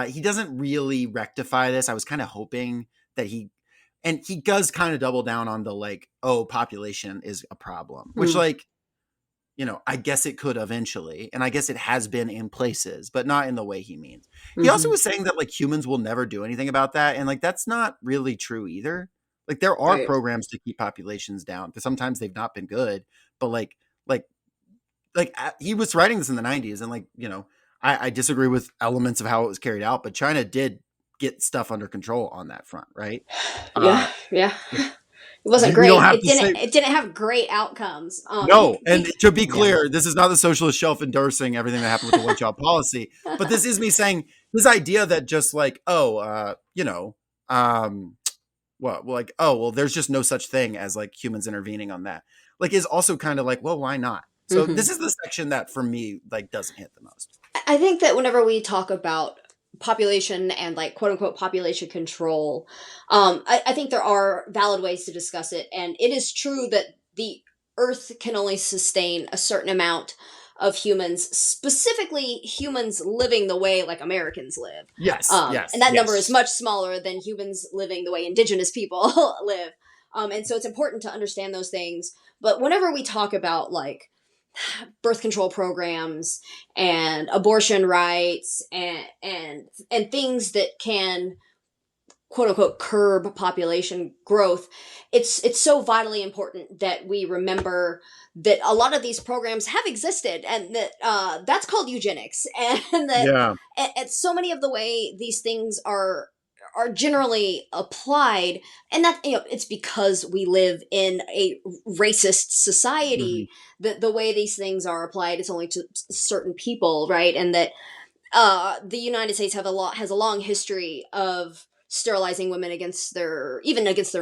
he doesn't really rectify this. I was kind of hoping that he does kind of double down on the like, oh, population is a problem, which like, I guess it could eventually, and I guess it has been in places, but not in the way he means. He also was saying that like humans will never do anything about that, and like that's not really true either. Like there are programs to keep populations down, but sometimes they've not been good. But like he was writing this in the 90s, and like I disagree with elements of how it was carried out, but China did get stuff under control on that front, right? Yeah. It wasn't We great. don't have It to didn't. say It didn't have great outcomes. no. And to be clear, this is not the socialist shelf endorsing everything that happened with the one-child policy, but this is me saying this idea that just like, there's just no such thing as like humans intervening on that. Like, is also kind of like, well, why not? So this is the section that for me like doesn't hit the most. I think that whenever we talk about population and like quote unquote population control, I think there are valid ways to discuss it. And it is true that the Earth can only sustain a certain amount of humans, specifically humans living the way like Americans live. Yes, yes. And that yes. number is much smaller than humans living the way indigenous people live. And so it's important to understand those things. But whenever we talk about like birth control programs and abortion rights and things that can quote unquote curb population growth, it's so vitally important that we remember that a lot of these programs have existed and that that's called eugenics, and that and so many of the way these things are generally applied, and that it's because we live in a racist society that the way these things are applied is only to certain people, right? And that the United States has a long history of sterilizing women against their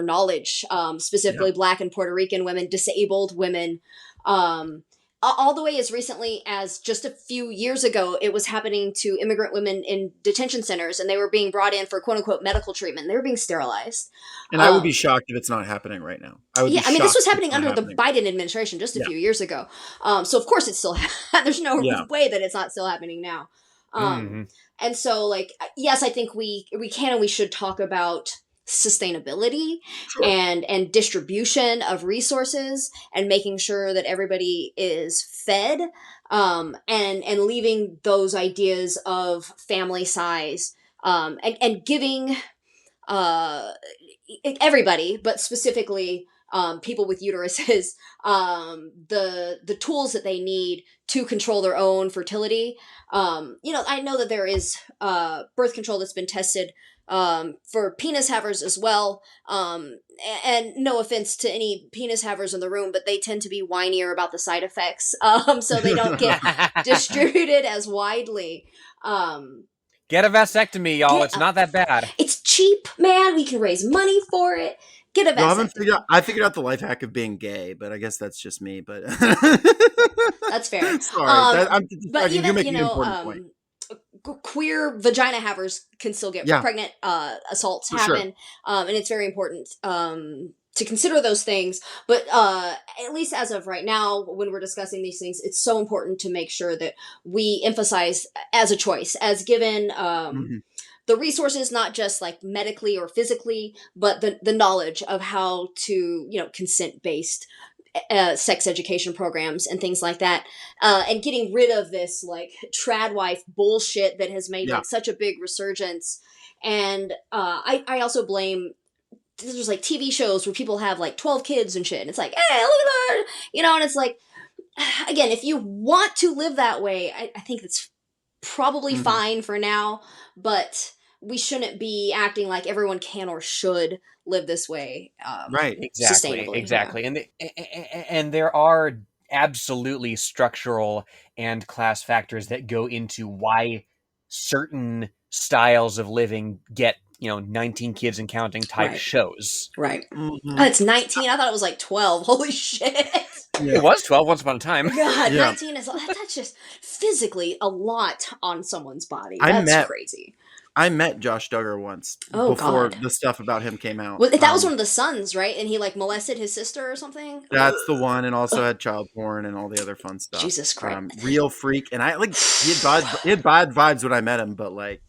knowledge, specifically Black and Puerto Rican women, disabled women, all the way as recently as just a few years ago. It was happening to immigrant women in detention centers, and they were being brought in for quote unquote medical treatment. They were being sterilized. And I would be shocked if it's not happening right now. This was happening under the Biden administration just a few years ago. So of course it's still there's no way that it's not still happening now. And so, like, yes, I think we can and we should talk about sustainability and distribution of resources and making sure that everybody is fed, and leaving those ideas of family size, and giving everybody, but specifically people with uteruses, the tools that they need to control their own fertility. I know that there is birth control that's been tested for penis havers as well. And no offense to any penis havers in the room, but they tend to be whinier about the side effects, so they don't get distributed as widely. Get a vasectomy, y'all. It's not that bad. It's cheap, man. We can raise money for it. Get a vasectomy. I figured out the life hack of being gay, but I guess that's just me. But that's fair. Sorry, but even, you're making an important point. Queer vagina havers can still get pregnant. Assaults happen, and it's very important to consider those things. But at least as of right now, when we're discussing these things, it's so important to make sure that we emphasize as a choice, as given the resources, not just like medically or physically, but the knowledge of how to, consent-based sex education programs and things like that, and getting rid of this like trad wife bullshit that has made like such a big resurgence. And I also blame, there's like TV shows where people have like 12 kids and shit, and it's like, hey, look at that, and it's like, again, if you want to live that way, I think that's probably fine for now, but we shouldn't be acting like everyone can or should live this way. Right. Sustainably. Exactly. And there are absolutely structural and class factors that go into why certain styles of living get, 19 kids and counting type shows. Right. It's 19. I thought it was like 12. Holy shit. Yeah. It was 12 once upon a time. God, 19 is, that's just physically a lot on someone's body. That's crazy. I met Josh Duggar once before the stuff about him came out. Well, that was one of the sons, right? And he like molested his sister or something? That's the one, and also had child porn and all the other fun stuff. Jesus Christ. Real freak. And I like, he had bad vibes when I met him, but like,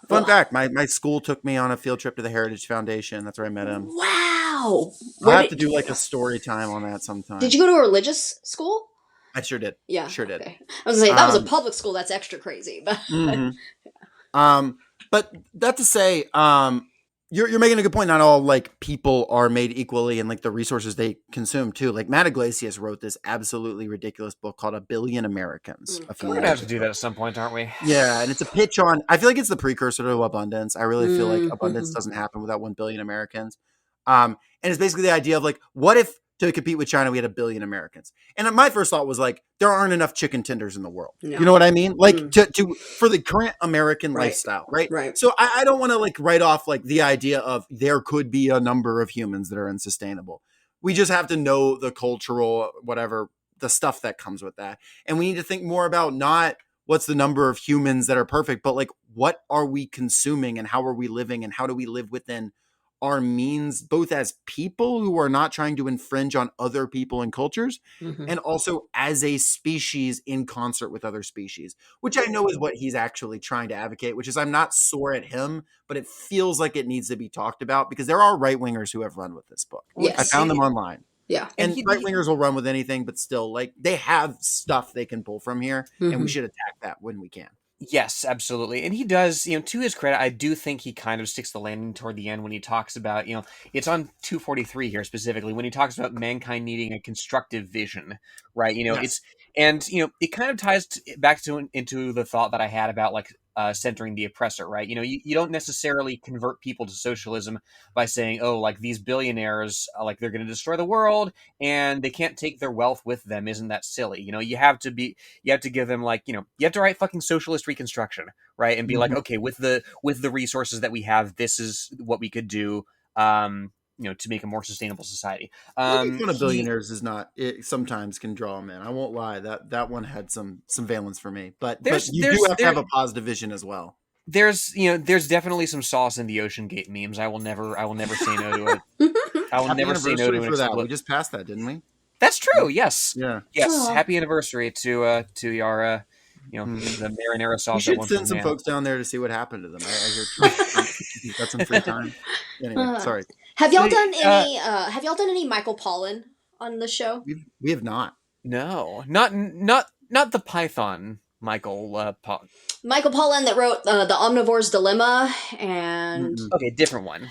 Fun fact, my school took me on a field trip to the Heritage Foundation. That's where I met him. Wow. I'll have to do like a story time on that sometime. Did you go to a religious school? I sure did. Yeah. Sure did. Okay. I was going to say, that was a public school. That's extra crazy. But but that to say, you're making a good point. Not all like people are made equally and like the resources they consume too. Like Matt Iglesias wrote this absolutely ridiculous book called A Billion Americans. We're going to have to do that at some point, aren't we? Yeah. And it's a pitch on, I feel like it's the precursor to abundance. I really feel like abundance doesn't happen without 1 billion Americans. And it's basically the idea of like, what if to compete with China, we had 1 billion Americans? And my first thought was like, there aren't enough chicken tenders in the world. No. You know what I mean? Like for the current American Right. lifestyle, right? Right. So I don't want to like write off like the idea of there could be a number of humans that are unsustainable. We just have to know the cultural, whatever, the stuff that comes with that. And we need to think more about not what's the number of humans that are perfect, but like, what are we consuming and how are we living and how do we live within our means, both as people who are not trying to infringe on other people and cultures, and also as a species in concert with other species, which I know is what he's actually trying to advocate, which is I'm not sore at him, but it feels like it needs to be talked about because there are right-wingers who have run with this book. Yes. I found them online. Yeah. And right-wingers will run with anything, but still, like, they have stuff they can pull from here, and we should attack that when we can. Yes, absolutely. And he does, to his credit, I do think he kind of sticks the landing toward the end when he talks about, it's on 243 here specifically, when he talks about mankind needing a constructive vision, right? Yes. It kind of ties back into the thought that I had about like centering the oppressor, right? You don't necessarily convert people to socialism by saying, oh, like these billionaires, like they're going to destroy the world and they can't take their wealth with them. Isn't that silly? You have to give them like, you have to write fucking socialist reconstruction, right? And be like, okay, with the resources that we have, this is what we could do, to make a more sustainable society. Making fun of billionaires is not, it sometimes can draw them in. I won't lie. That one had some valence for me, but you do have to have a positive vision as well. There's definitely some sauce in the Ocean Gate memes. I will never say no to it. I will never say no to for that. We just passed that, didn't we? That's true. Yes. Yeah. Yes. Aww. Happy anniversary to our the marinara sauce. You should send some folks down there to see what happened to them. I hear got some free time. Anyway, sorry. Have y'all done any Michael Pollan on the show? We have not. No, not the Python Michael Michael Pollan that wrote The Omnivore's Dilemma and okay, different one.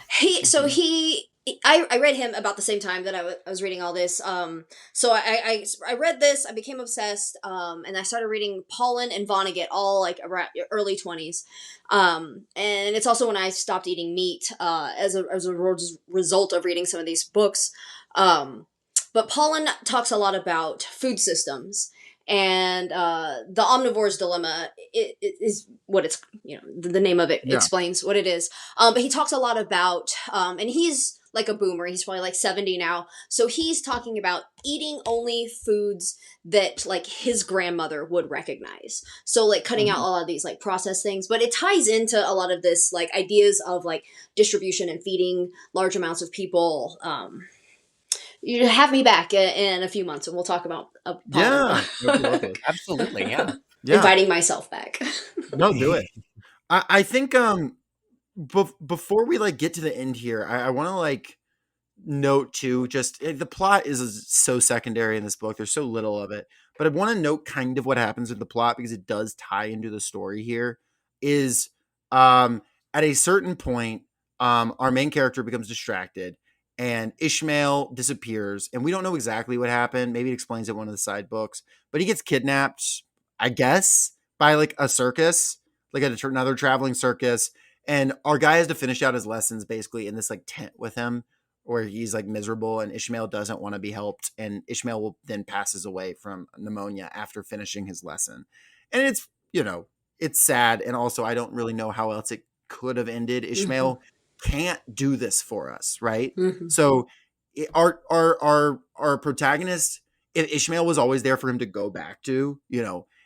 I read him about the same time that I was reading all this. So I read this, I became obsessed, and I started reading Pollan and Vonnegut all like around early 20s. And it's also when I stopped eating meat as a result of reading some of these books. But Pollan talks a lot about food systems. And The Omnivore's Dilemma is what it's, the name of it explains what it is. But he talks a lot about, and he's like a boomer. He's probably like 70 now. So he's talking about eating only foods that like his grandmother would recognize. So like cutting out a lot of these like processed things. But it ties into a lot of this like ideas of like distribution and feeding large amounts of people. You have me back in a few months and we'll talk about absolutely, yeah. Inviting myself back. No, do it. I think before we like get to the end here, I want to like note too, just the plot is so secondary in this book. There's so little of it, but I want to note kind of what happens with the plot because it does tie into the story here. Is at a certain point, our main character becomes distracted. And Ishmael disappears, and we don't know exactly what happened. Maybe it explains it in one of the side books, but he gets kidnapped, I guess, by like a circus, like another traveling circus. And our guy has to finish out his lessons basically in this like tent with him where he's like miserable and Ishmael doesn't want to be helped. And Ishmael will then passes away from pneumonia after finishing his lesson. And it's, it's sad. And also I don't really know how else it could have ended. Ishmael can't do this for us, right? So our protagonist, if Ishmael was always there for him to go back to,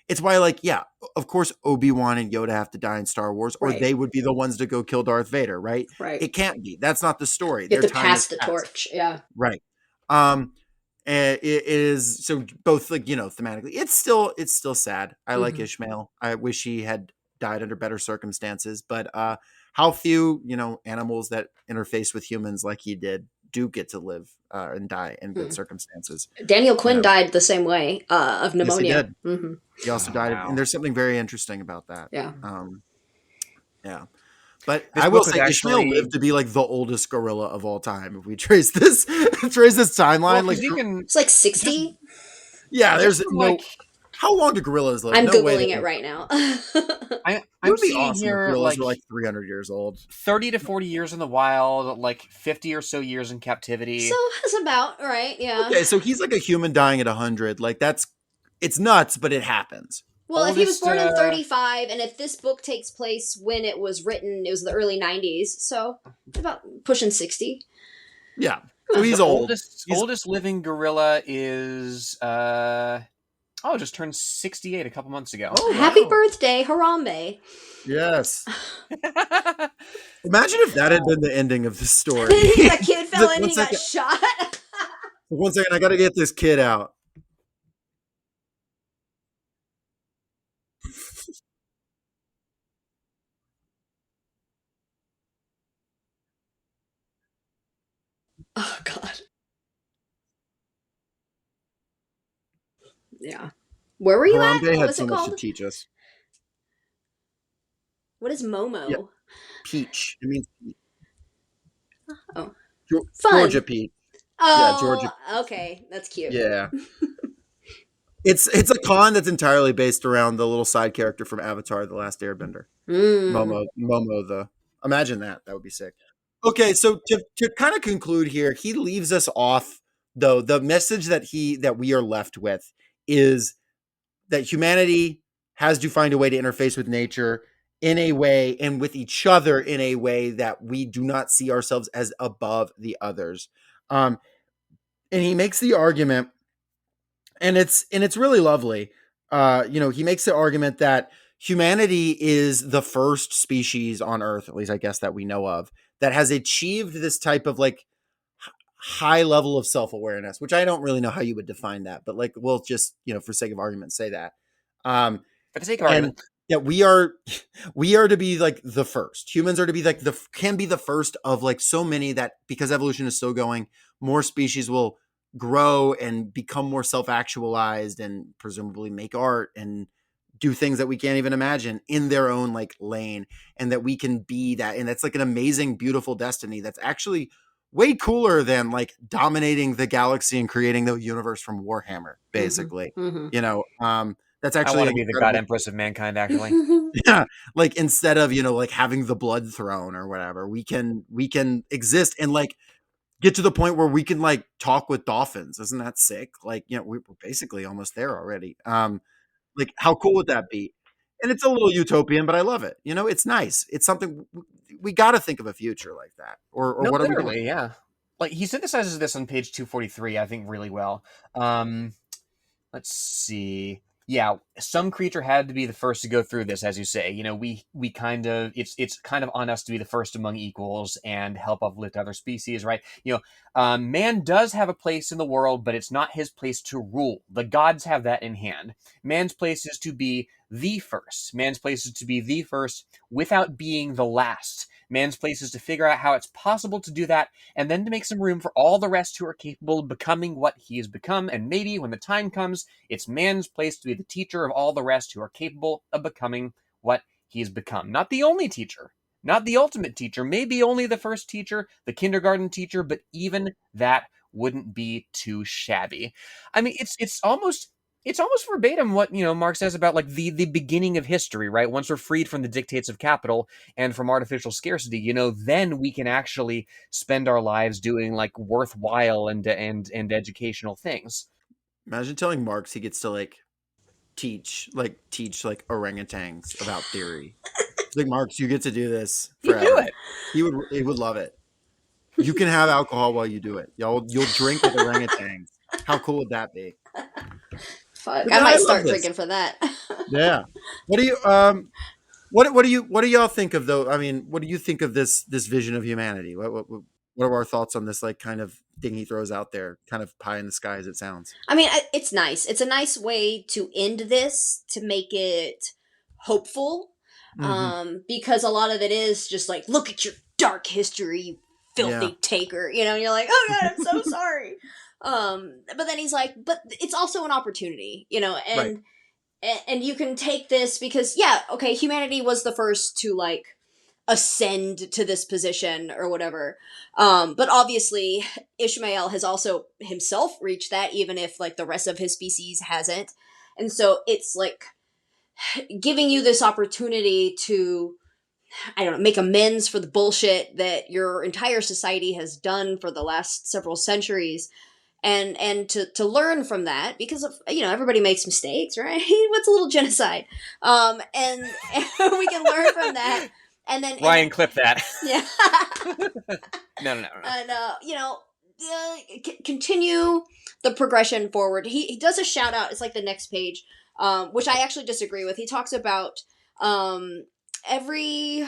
it's why like, yeah, of course Obi-Wan and Yoda have to die in Star Wars or they would be the ones to go kill Darth Vader, right? It can't be. That's not the story. You have to pass the torch. Yeah. Right. It is so both like, thematically, it's still sad. I like Ishmael. I wish he had died under better circumstances, but how few, animals that interface with humans like he did do get to live and die in good circumstances. Daniel Quinn died the same way of pneumonia. Yes, he did. He also died, and there's something very interesting about that. Yeah. Yeah. But I will say Ishmael lived to be like the oldest gorilla of all time. If we trace this timeline, well, like it's like 60. Yeah, there's no. How long do gorillas live? I'm No way. Googling it right now. It I'm would be seeing awesome if here gorillas like were like 300 years old. 30 to 40 years in the wild, like 50 or so years in captivity. So that's about right, yeah. Okay, so he's like a human dying at 100. Like it's nuts, but it happens. Well, if he was Oldest, born in 35, and if this book takes place when it was written, it was the early 90s, so about pushing 60. Yeah. So he's the old. oldest living gorilla is just turned 68 a couple months ago. Oh, Happy wow. birthday, Harambe. Yes. Imagine if that had been the ending of the story. That kid fell Like, in and he got shot. 1 second, I gotta get this kid out. Oh, God. Yeah. Where were you at? Harambe What had was so it much to called? teach us. What is Momo? Yeah. Peach. It means Oh. Ge- Fun. Georgia peach. Oh, Yeah, Georgia. okay. That's cute. Yeah. It's a con that's entirely based around the little side character from Avatar: The Last Airbender. Momo. Imagine that. That would be sick. Okay, so to kind of conclude here, he leaves us off though. The message that we are left with is that humanity has to find a way to interface with nature in a way and with each other in a way that we do not see ourselves as above the others. And he makes the argument, and it's really lovely. He makes the argument that humanity is the first species on Earth, at least I guess that we know of, that has achieved this type of like high level of self-awareness, which I don't really know how you would define that, but like we'll just, for sake of argument, say that. For the sake of And argument, that we are to be like the first. Humans are to be like can be the first of like so many, that because evolution is still going, more species will grow and become more self-actualized and presumably make art and do things that we can't even imagine in their own like lane, and that we can be that. And that's like an amazing, beautiful destiny that's actually way cooler than like dominating the galaxy and creating the universe from Warhammer, basically. That's I actually want to like be the god empress of mankind, actually. yeah, like instead of like having the blood throne or whatever, we can exist and like get to the point where we can like talk with dolphins. Isn't that sick? Like, we're basically almost there already. Like how cool would that be? And it's a little utopian, but I love it. It's nice. It's something we got to think of a future like that. Or No, what are we literally, doing? yeah. Like he synthesizes this on page 243, I think, really well. Let's see. Yeah, some creature had to be the first to go through this, as you say. We kind of it's kind of on us to be the first among equals and help uplift other species, right? Man does have a place in the world, but it's not his place to rule. The gods have that in hand. Man's place is to be the first. Man's place is to be the first without being the last. Man's place is to figure out how it's possible to do that, and then to make some room for all the rest who are capable of becoming what he has become. And maybe when the time comes, it's man's place to be the teacher of all the rest who are capable of becoming what he's become. Not the only teacher, not the ultimate teacher, maybe only the first teacher, the kindergarten teacher, but even that wouldn't be too shabby. I mean, it's almost verbatim what Marx says about like the beginning of history, right? Once we're freed from the dictates of capital and from artificial scarcity, then we can actually spend our lives doing like worthwhile and educational things. Imagine telling Marx he gets to like teach like orangutans about theory. It's like, Marx, you get to do this forever. You do it. He would love it. You can have alcohol while you do it. You'll drink with orangutans. How cool would that be? Fuck, Yeah, I might love start this. drinking for that. Yeah. What do you what do y'all think of though? I mean, what do you think of this vision of humanity? What are our thoughts on this like kind of thing he throws out there, kind of pie in the sky as it sounds? I mean, it's nice. It's a nice way to end this, to make it hopeful. Because a lot of it is just like, look at your dark history, you filthy taker, and you're like, oh God, I'm so sorry. But then he's like, but it's also an opportunity, and and you can take this because humanity was the first to like ascend to this position or whatever. But obviously Ishmael has also himself reached that, even if like the rest of his species hasn't. And so it's like giving you this opportunity to, I don't know, make amends for the bullshit that your entire society has done for the last several centuries, and to learn from that, because of, everybody makes mistakes, right? What's a little genocide? And we can learn from that, and then Ryan, clip that. Yeah. No. And continue the progression forward. He does a shout out. It's like the next page, which I actually disagree with. He talks about every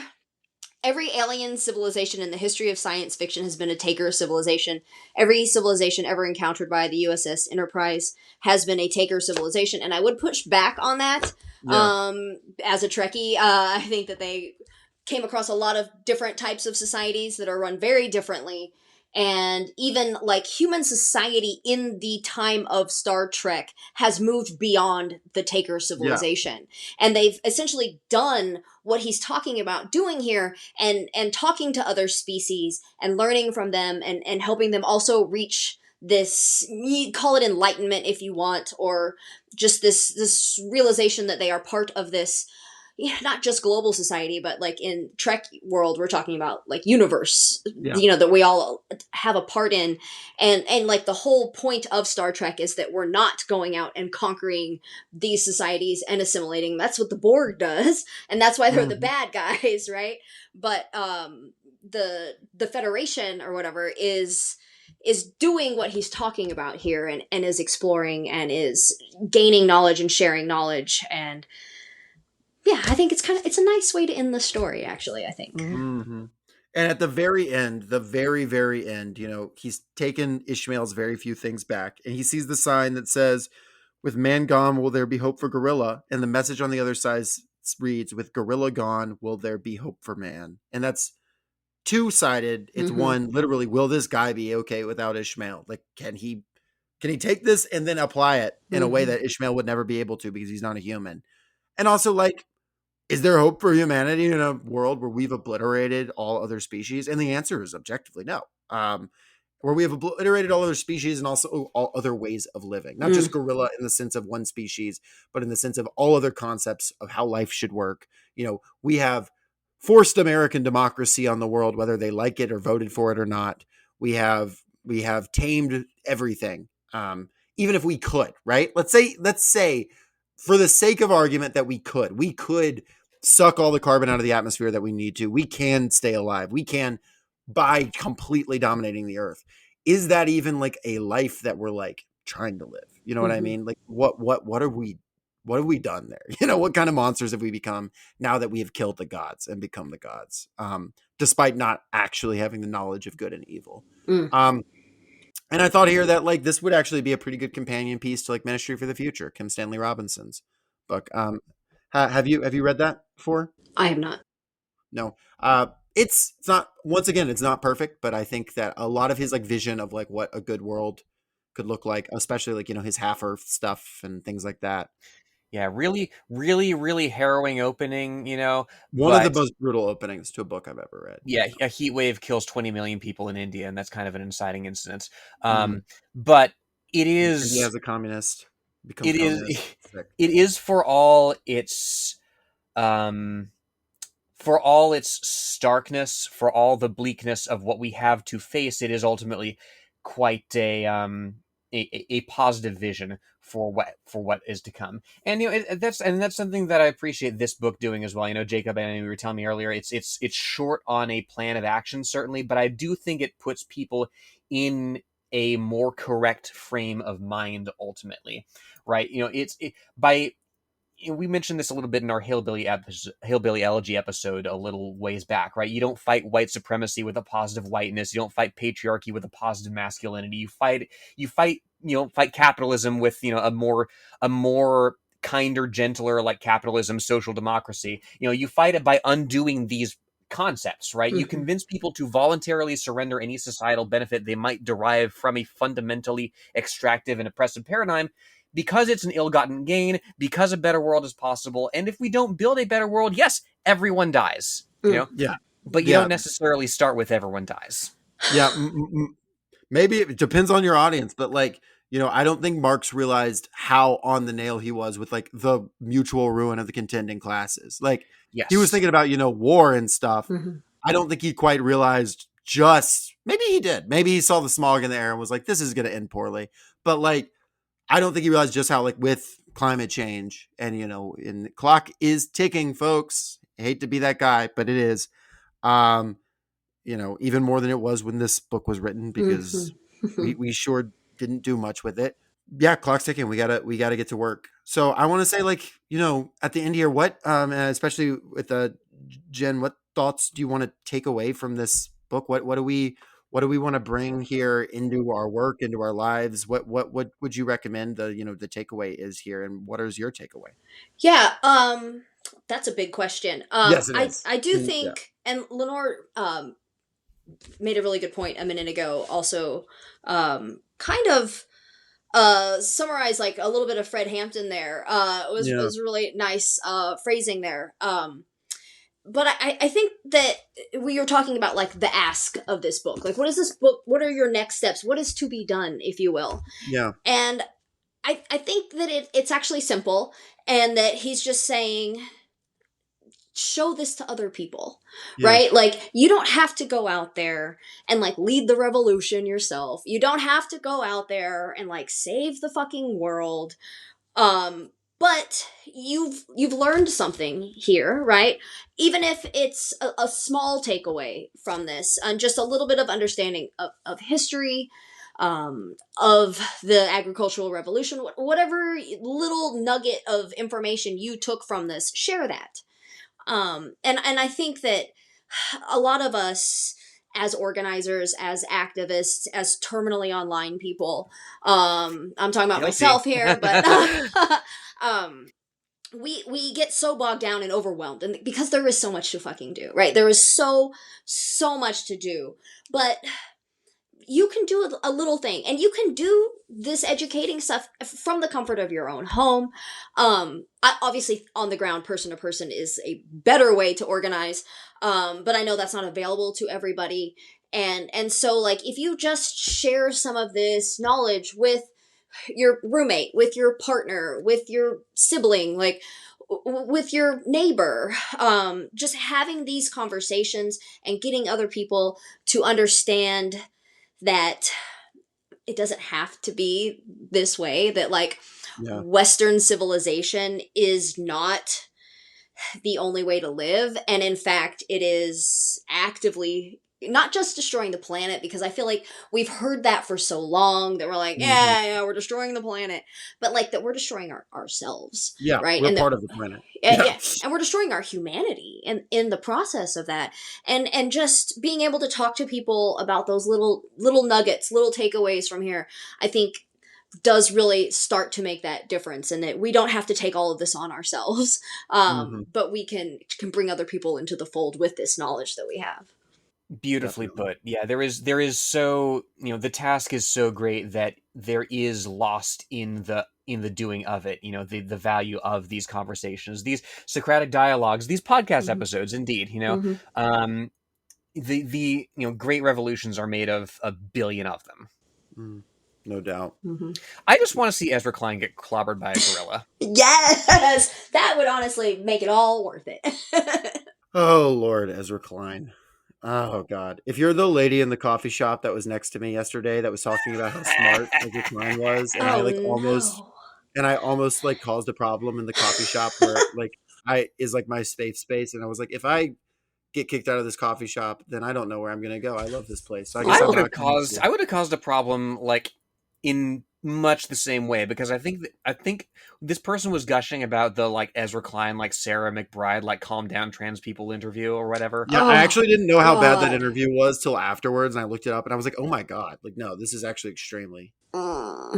alien civilization in the history of science fiction has been a taker civilization. Every civilization ever encountered by the USS Enterprise has been a taker civilization, and I would push back on that. Yeah. As a Trekkie, I think that they came across a lot of different types of societies that are run very differently. And even like human society in the time of Star Trek has moved beyond the taker civilization. And they've essentially done what he's talking about doing here, and talking to other species and learning from them, and helping them also reach this, you call it enlightenment if you want, or just this realization that they are part of this, not just global society, but like in Trek world, we're talking about like universe, that we all have a part in. And like the whole point of Star Trek is that we're not going out and conquering these societies and assimilating. That's what the Borg does. And that's why they're the bad guys, right? But the Federation or whatever is doing what he's talking about here, and is exploring and is gaining knowledge and sharing knowledge. And yeah, I think it's a nice way to end the story, actually, I think. Mm-hmm. And at the very end, the very, very end, he's taken Ishmael's very few things back, and he sees the sign that says, "With man gone, will there be hope for gorilla?" And the message on the other side reads, "With gorilla gone, will there be hope for man?" And that's two-sided. It's one, literally, will this guy be okay without Ishmael? Like, can he take this and then apply it in a way that Ishmael would never be able to, because he's not a human? And also, like, is there hope for humanity in a world where we've obliterated all other species? And the answer is objectively no. Where we have obliterated all other species and also all other ways of living, not just gorilla in the sense of one species, but in the sense of all other concepts of how life should work. We have forced American democracy on the world, whether they like it or voted for it or not. We have tamed everything. Even if we could, right? Let's say for the sake of argument that we could suck all the carbon out of the atmosphere that we need to. We can stay alive. We can, by completely dominating the earth. Is that even like a life that we're like trying to live? You know what I mean? Like what have we done there? What kind of monsters have we become now that we have killed the gods and become the gods? Despite not actually having the knowledge of good and evil. And I thought here that like this would actually be a pretty good companion piece to like Ministry for the Future, Kim Stanley Robinson's book. Have you read that before? I have not. No. It's not, once again, it's not perfect, but I think that a lot of his like vision of like what a good world could look like, especially like, his half-earth stuff and things like that. Yeah, really, really, really harrowing opening, One of the most brutal openings to a book I've ever read. Yeah, a heat wave kills 20 million people in India, and that's kind of an inciting incident. But it is... And he as a communist. It is for all its... for all its starkness, for all the bleakness of what we have to face, it is ultimately quite a positive vision for what is to come. And that's something that I appreciate this book doing as well. Jacob, and you were telling me earlier, it's short on a plan of action, certainly, but I do think it puts people in a more correct frame of mind ultimately, right? We mentioned this a little bit in our Hillbilly Elegy episode a little ways back, right? You don't fight white supremacy with a positive whiteness. You don't fight patriarchy with a positive masculinity. You fight capitalism with, a more kinder, gentler, like capitalism, social democracy. You fight it by undoing these concepts, right? You convince people to voluntarily surrender any societal benefit they might derive from a fundamentally extractive and oppressive paradigm, because it's an ill-gotten gain, because a better world is possible. And if we don't build a better world, yes, everyone dies, Yeah. But you don't necessarily start with everyone dies. Yeah. Maybe it depends on your audience, but like, I don't think Marx realized how on the nail he was with like the mutual ruin of the contending classes. Like he was Yes. thinking about, war and stuff. Mm-hmm. I don't think he quite realized maybe he did. Maybe he saw the smog in the air and was like, this is going to end poorly. But like, I don't think he realized just how like with climate change and, and the clock is ticking, folks. I hate to be that guy, but it is. Even more than it was when this book was written, because Mm-hmm. we sure didn't do much with it. Yeah, clock's ticking. We gotta get to work. So I want to say, like, at the end here, what, and especially with Jen, what thoughts do you want to take away from this book? What do we want to bring here into our work, into our lives? What would you recommend the takeaway is here, and what is your takeaway? Yeah, that's a big question. Yes, it I is. I do Yeah. think, and Lenore made a really good point a minute ago. Also, kind of summarize like a little bit of Fred Hampton there. It Yeah. was really nice phrasing there. But I think that we were talking about like the ask of this book. Like, what is this book? What are your next steps? What is to be done, if you will? Yeah. And I think that it's actually simple, and that he's just saying, show this to other people, Yeah. right? Like, you don't have to go out there and like lead the revolution yourself. You don't have to go out there and like save the fucking world. But you've learned something here, right? Even if it's a small takeaway from this, and just a little bit of understanding of history, of the agricultural revolution, whatever little nugget of information you took from this, share that. And I think that a lot of us, as organizers, as activists, as terminally online people, I'm talking about Guilty. myself here, but um, we get so bogged down and overwhelmed, and because there is so much to fucking do, right? There is so much to do, but you can do a little thing, and you can do this educating stuff from the comfort of your own home. Obviously on the ground, person to person is a better way to organize, but I know that's not available to everybody. And so, like, if you just share some of this knowledge with your roommate, with your partner, with your sibling, like with your neighbor, just having these conversations and getting other people to understand that it doesn't have to be this way, that like Yeah. Western civilization is not the only way to live, and in fact it is actively not just destroying the planet, because I feel like we've heard that for so long that we're like, yeah, we're destroying the planet, but like that we're destroying ourselves, Yeah. right? We're And that, part of the planet. yeah, Yeah. yeah, and we're destroying our humanity and in the process of that. And just being able to talk to people about those little nuggets, little takeaways from here, I think does really start to make that difference, and that we don't have to take all of this on ourselves, but we can bring other people into the fold with this knowledge that we have. Beautifully Definitely. put. Yeah, there is so, the task is so great that there is lost in the doing of it, the value of these conversations, these Socratic dialogues, these podcast Mm-hmm. episodes, indeed, Mm-hmm. the great revolutions are made of a billion of them. No doubt. Mm-hmm. I just want to see Ezra Klein get clobbered by a gorilla. Yes, that would honestly make it all worth it. Oh Lord, Ezra Klein. Oh God. If you're the lady in the coffee shop that was next to me yesterday that was talking about how smart Ezra Klein was, and Oh no. I almost like caused a problem in the coffee shop where like I is like my safe space, and I was like, if I get kicked out of this coffee shop, then I don't know where I'm gonna go. I love this place. So I guess I I'm would have not going caused to. I would have caused a problem like in much the same way, because I think this person was gushing about the like Ezra Klein, like Sarah McBride, like calm down trans people interview or whatever. Yeah, I Oh actually didn't know how bad that God. interview was till afterwards, and I looked it up, and I was like, "Oh my God! Like, no, this is actually extremely." Yeah,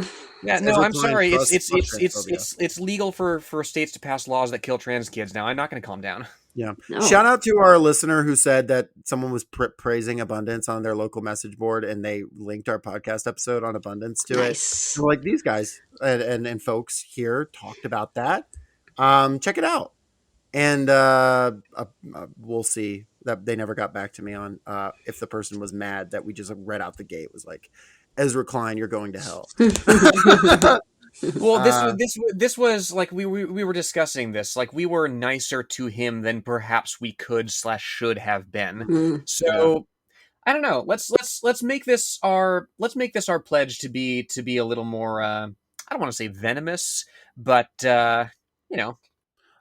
It's no, Ezra I'm Klein sorry. plus transphobia. It's legal for states to pass laws that kill trans kids now. I'm not going to calm down. Yeah. No. Shout out to our listener who said that someone was praising abundance on their local message board, and they linked our podcast episode on abundance to it. Nice. So like these guys and folks here talked about that. Check it out. And we'll see. That they never got back to me on if the person was mad that we just read out the gate was like, Ezra Klein, you're going to hell. Well, this was like we were discussing this. Like we were nicer to him than perhaps we could / should have been. So I don't know. Let's make this our pledge to be a little more. I don't want to say venomous, but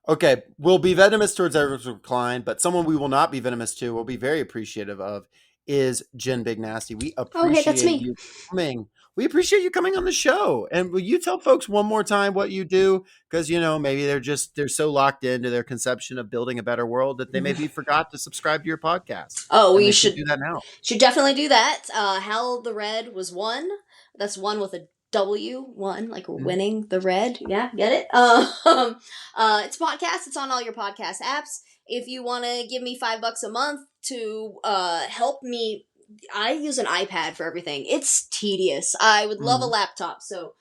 Okay, we'll be venomous towards Ezra Klein, but someone we will not be venomous to, we'll be very appreciative of, is Jen Big Nasty. We appreciate that's me. you coming. We appreciate you coming on the show. And will you tell folks one more time what you do? Because, maybe they're so locked into their conception of building a better world that they maybe forgot to subscribe to your podcast. Oh, we should do that now. Should definitely do that. Hal the Red was one. That's one with a W, one, like we're winning the red. Yeah, get it? It's a podcast. It's on all your podcast apps. If you want to give me $5 a month to help me, I use an iPad for everything. It's tedious. I would love a laptop, so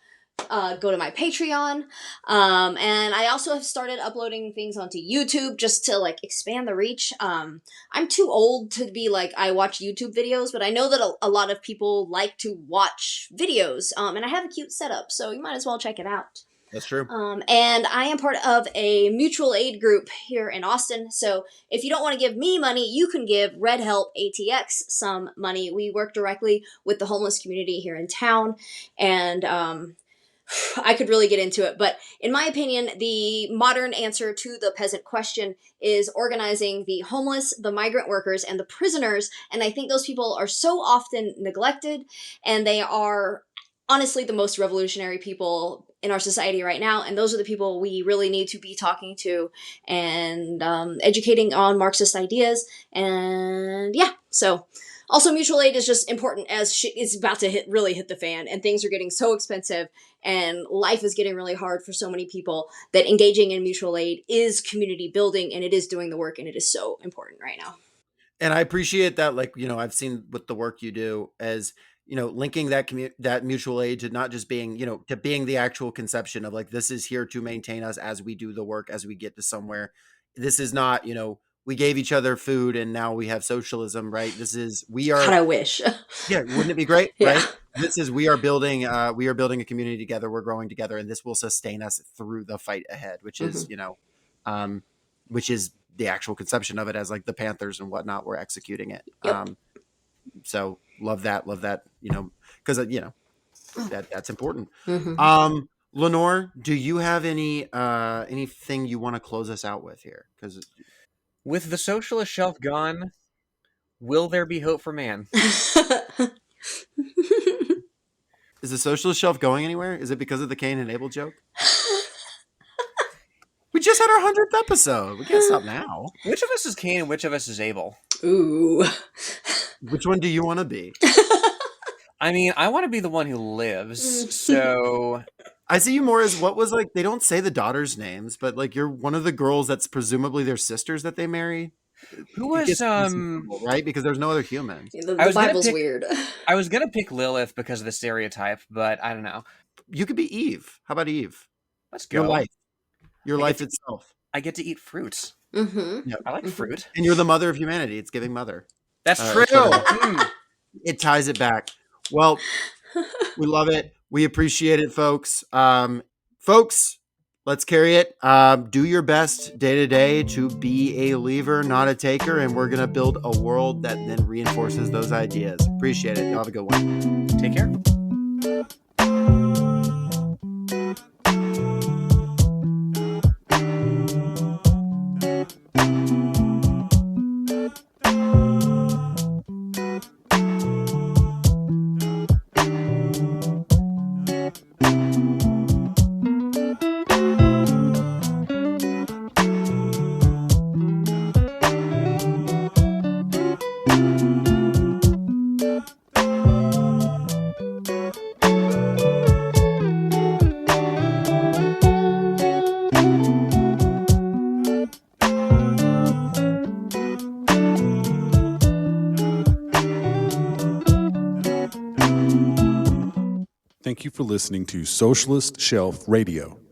go to my Patreon. And I also have started uploading things onto YouTube just to expand the reach. I'm too old to be I watch YouTube videos, but I know that a lot of people like to watch videos. And I have a cute setup, so you might as well check it out. That's true. And I am part of a mutual aid group here in Austin. So if you don't want to give me money, you can give Red Help ATX some money. We work directly with the homeless community here in town. And I could really get into it, but in my opinion, the modern answer to the peasant question is organizing the homeless, the migrant workers, and the prisoners. And I think those people are so often neglected, and they are honestly the most revolutionary people in our society right now. And those are the people we really need to be talking to and educating on Marxist ideas. And yeah, so also mutual aid is just important as shit is about to really hit the fan, and things are getting so expensive and life is getting really hard for so many people that engaging in mutual aid is community building, and it is doing the work, and it is so important right now. And I appreciate that, I've seen with the work you do as, linking that mutual aid to not just being, to being the actual conception of this is here to maintain us as we do the work, as we get to somewhere. This is not, we gave each other food and now we have socialism, right? God, I wish. Yeah. Wouldn't it be great? Yeah. Right. This is, we are building a community together. We're growing together, and this will sustain us through the fight ahead, which is, which is the actual conception of it as the Panthers and whatnot. We're executing it. Yep. So love that, cause that's important. Lenore, do you have anything you want to close us out with here? Cause with the socialist shelf gone, will there be hope for man? Is the socialist shelf going anywhere? Is it because of the Cain and Abel joke? We just had our 100th episode. We can't stop now. Which of us is Cain and which of us is Abel? Ooh. Which one do you want to be? I mean, I want to be the one who lives, so... I see you more as they don't say the daughters' names, but you're one of the girls that's presumably their sisters that they marry. Who was, right? Because there's no other human. The Bible's weird. I was going to pick Lilith because of the stereotype, but I don't know. You could be Eve. How about Eve? Let's go. Your life itself. I get to eat fruits. Mm-hmm. Yep. I like fruit. And you're the mother of humanity. It's giving mother. That's true. It ties it back. Well, we love it. We appreciate it, folks. Folks, let's carry it. Do your best day to day to be a leaver, not a taker. And we're going to build a world that then reinforces those ideas. Appreciate it. Y'all have a good one. Take care. Thank you for listening to Socialist Shelf Radio.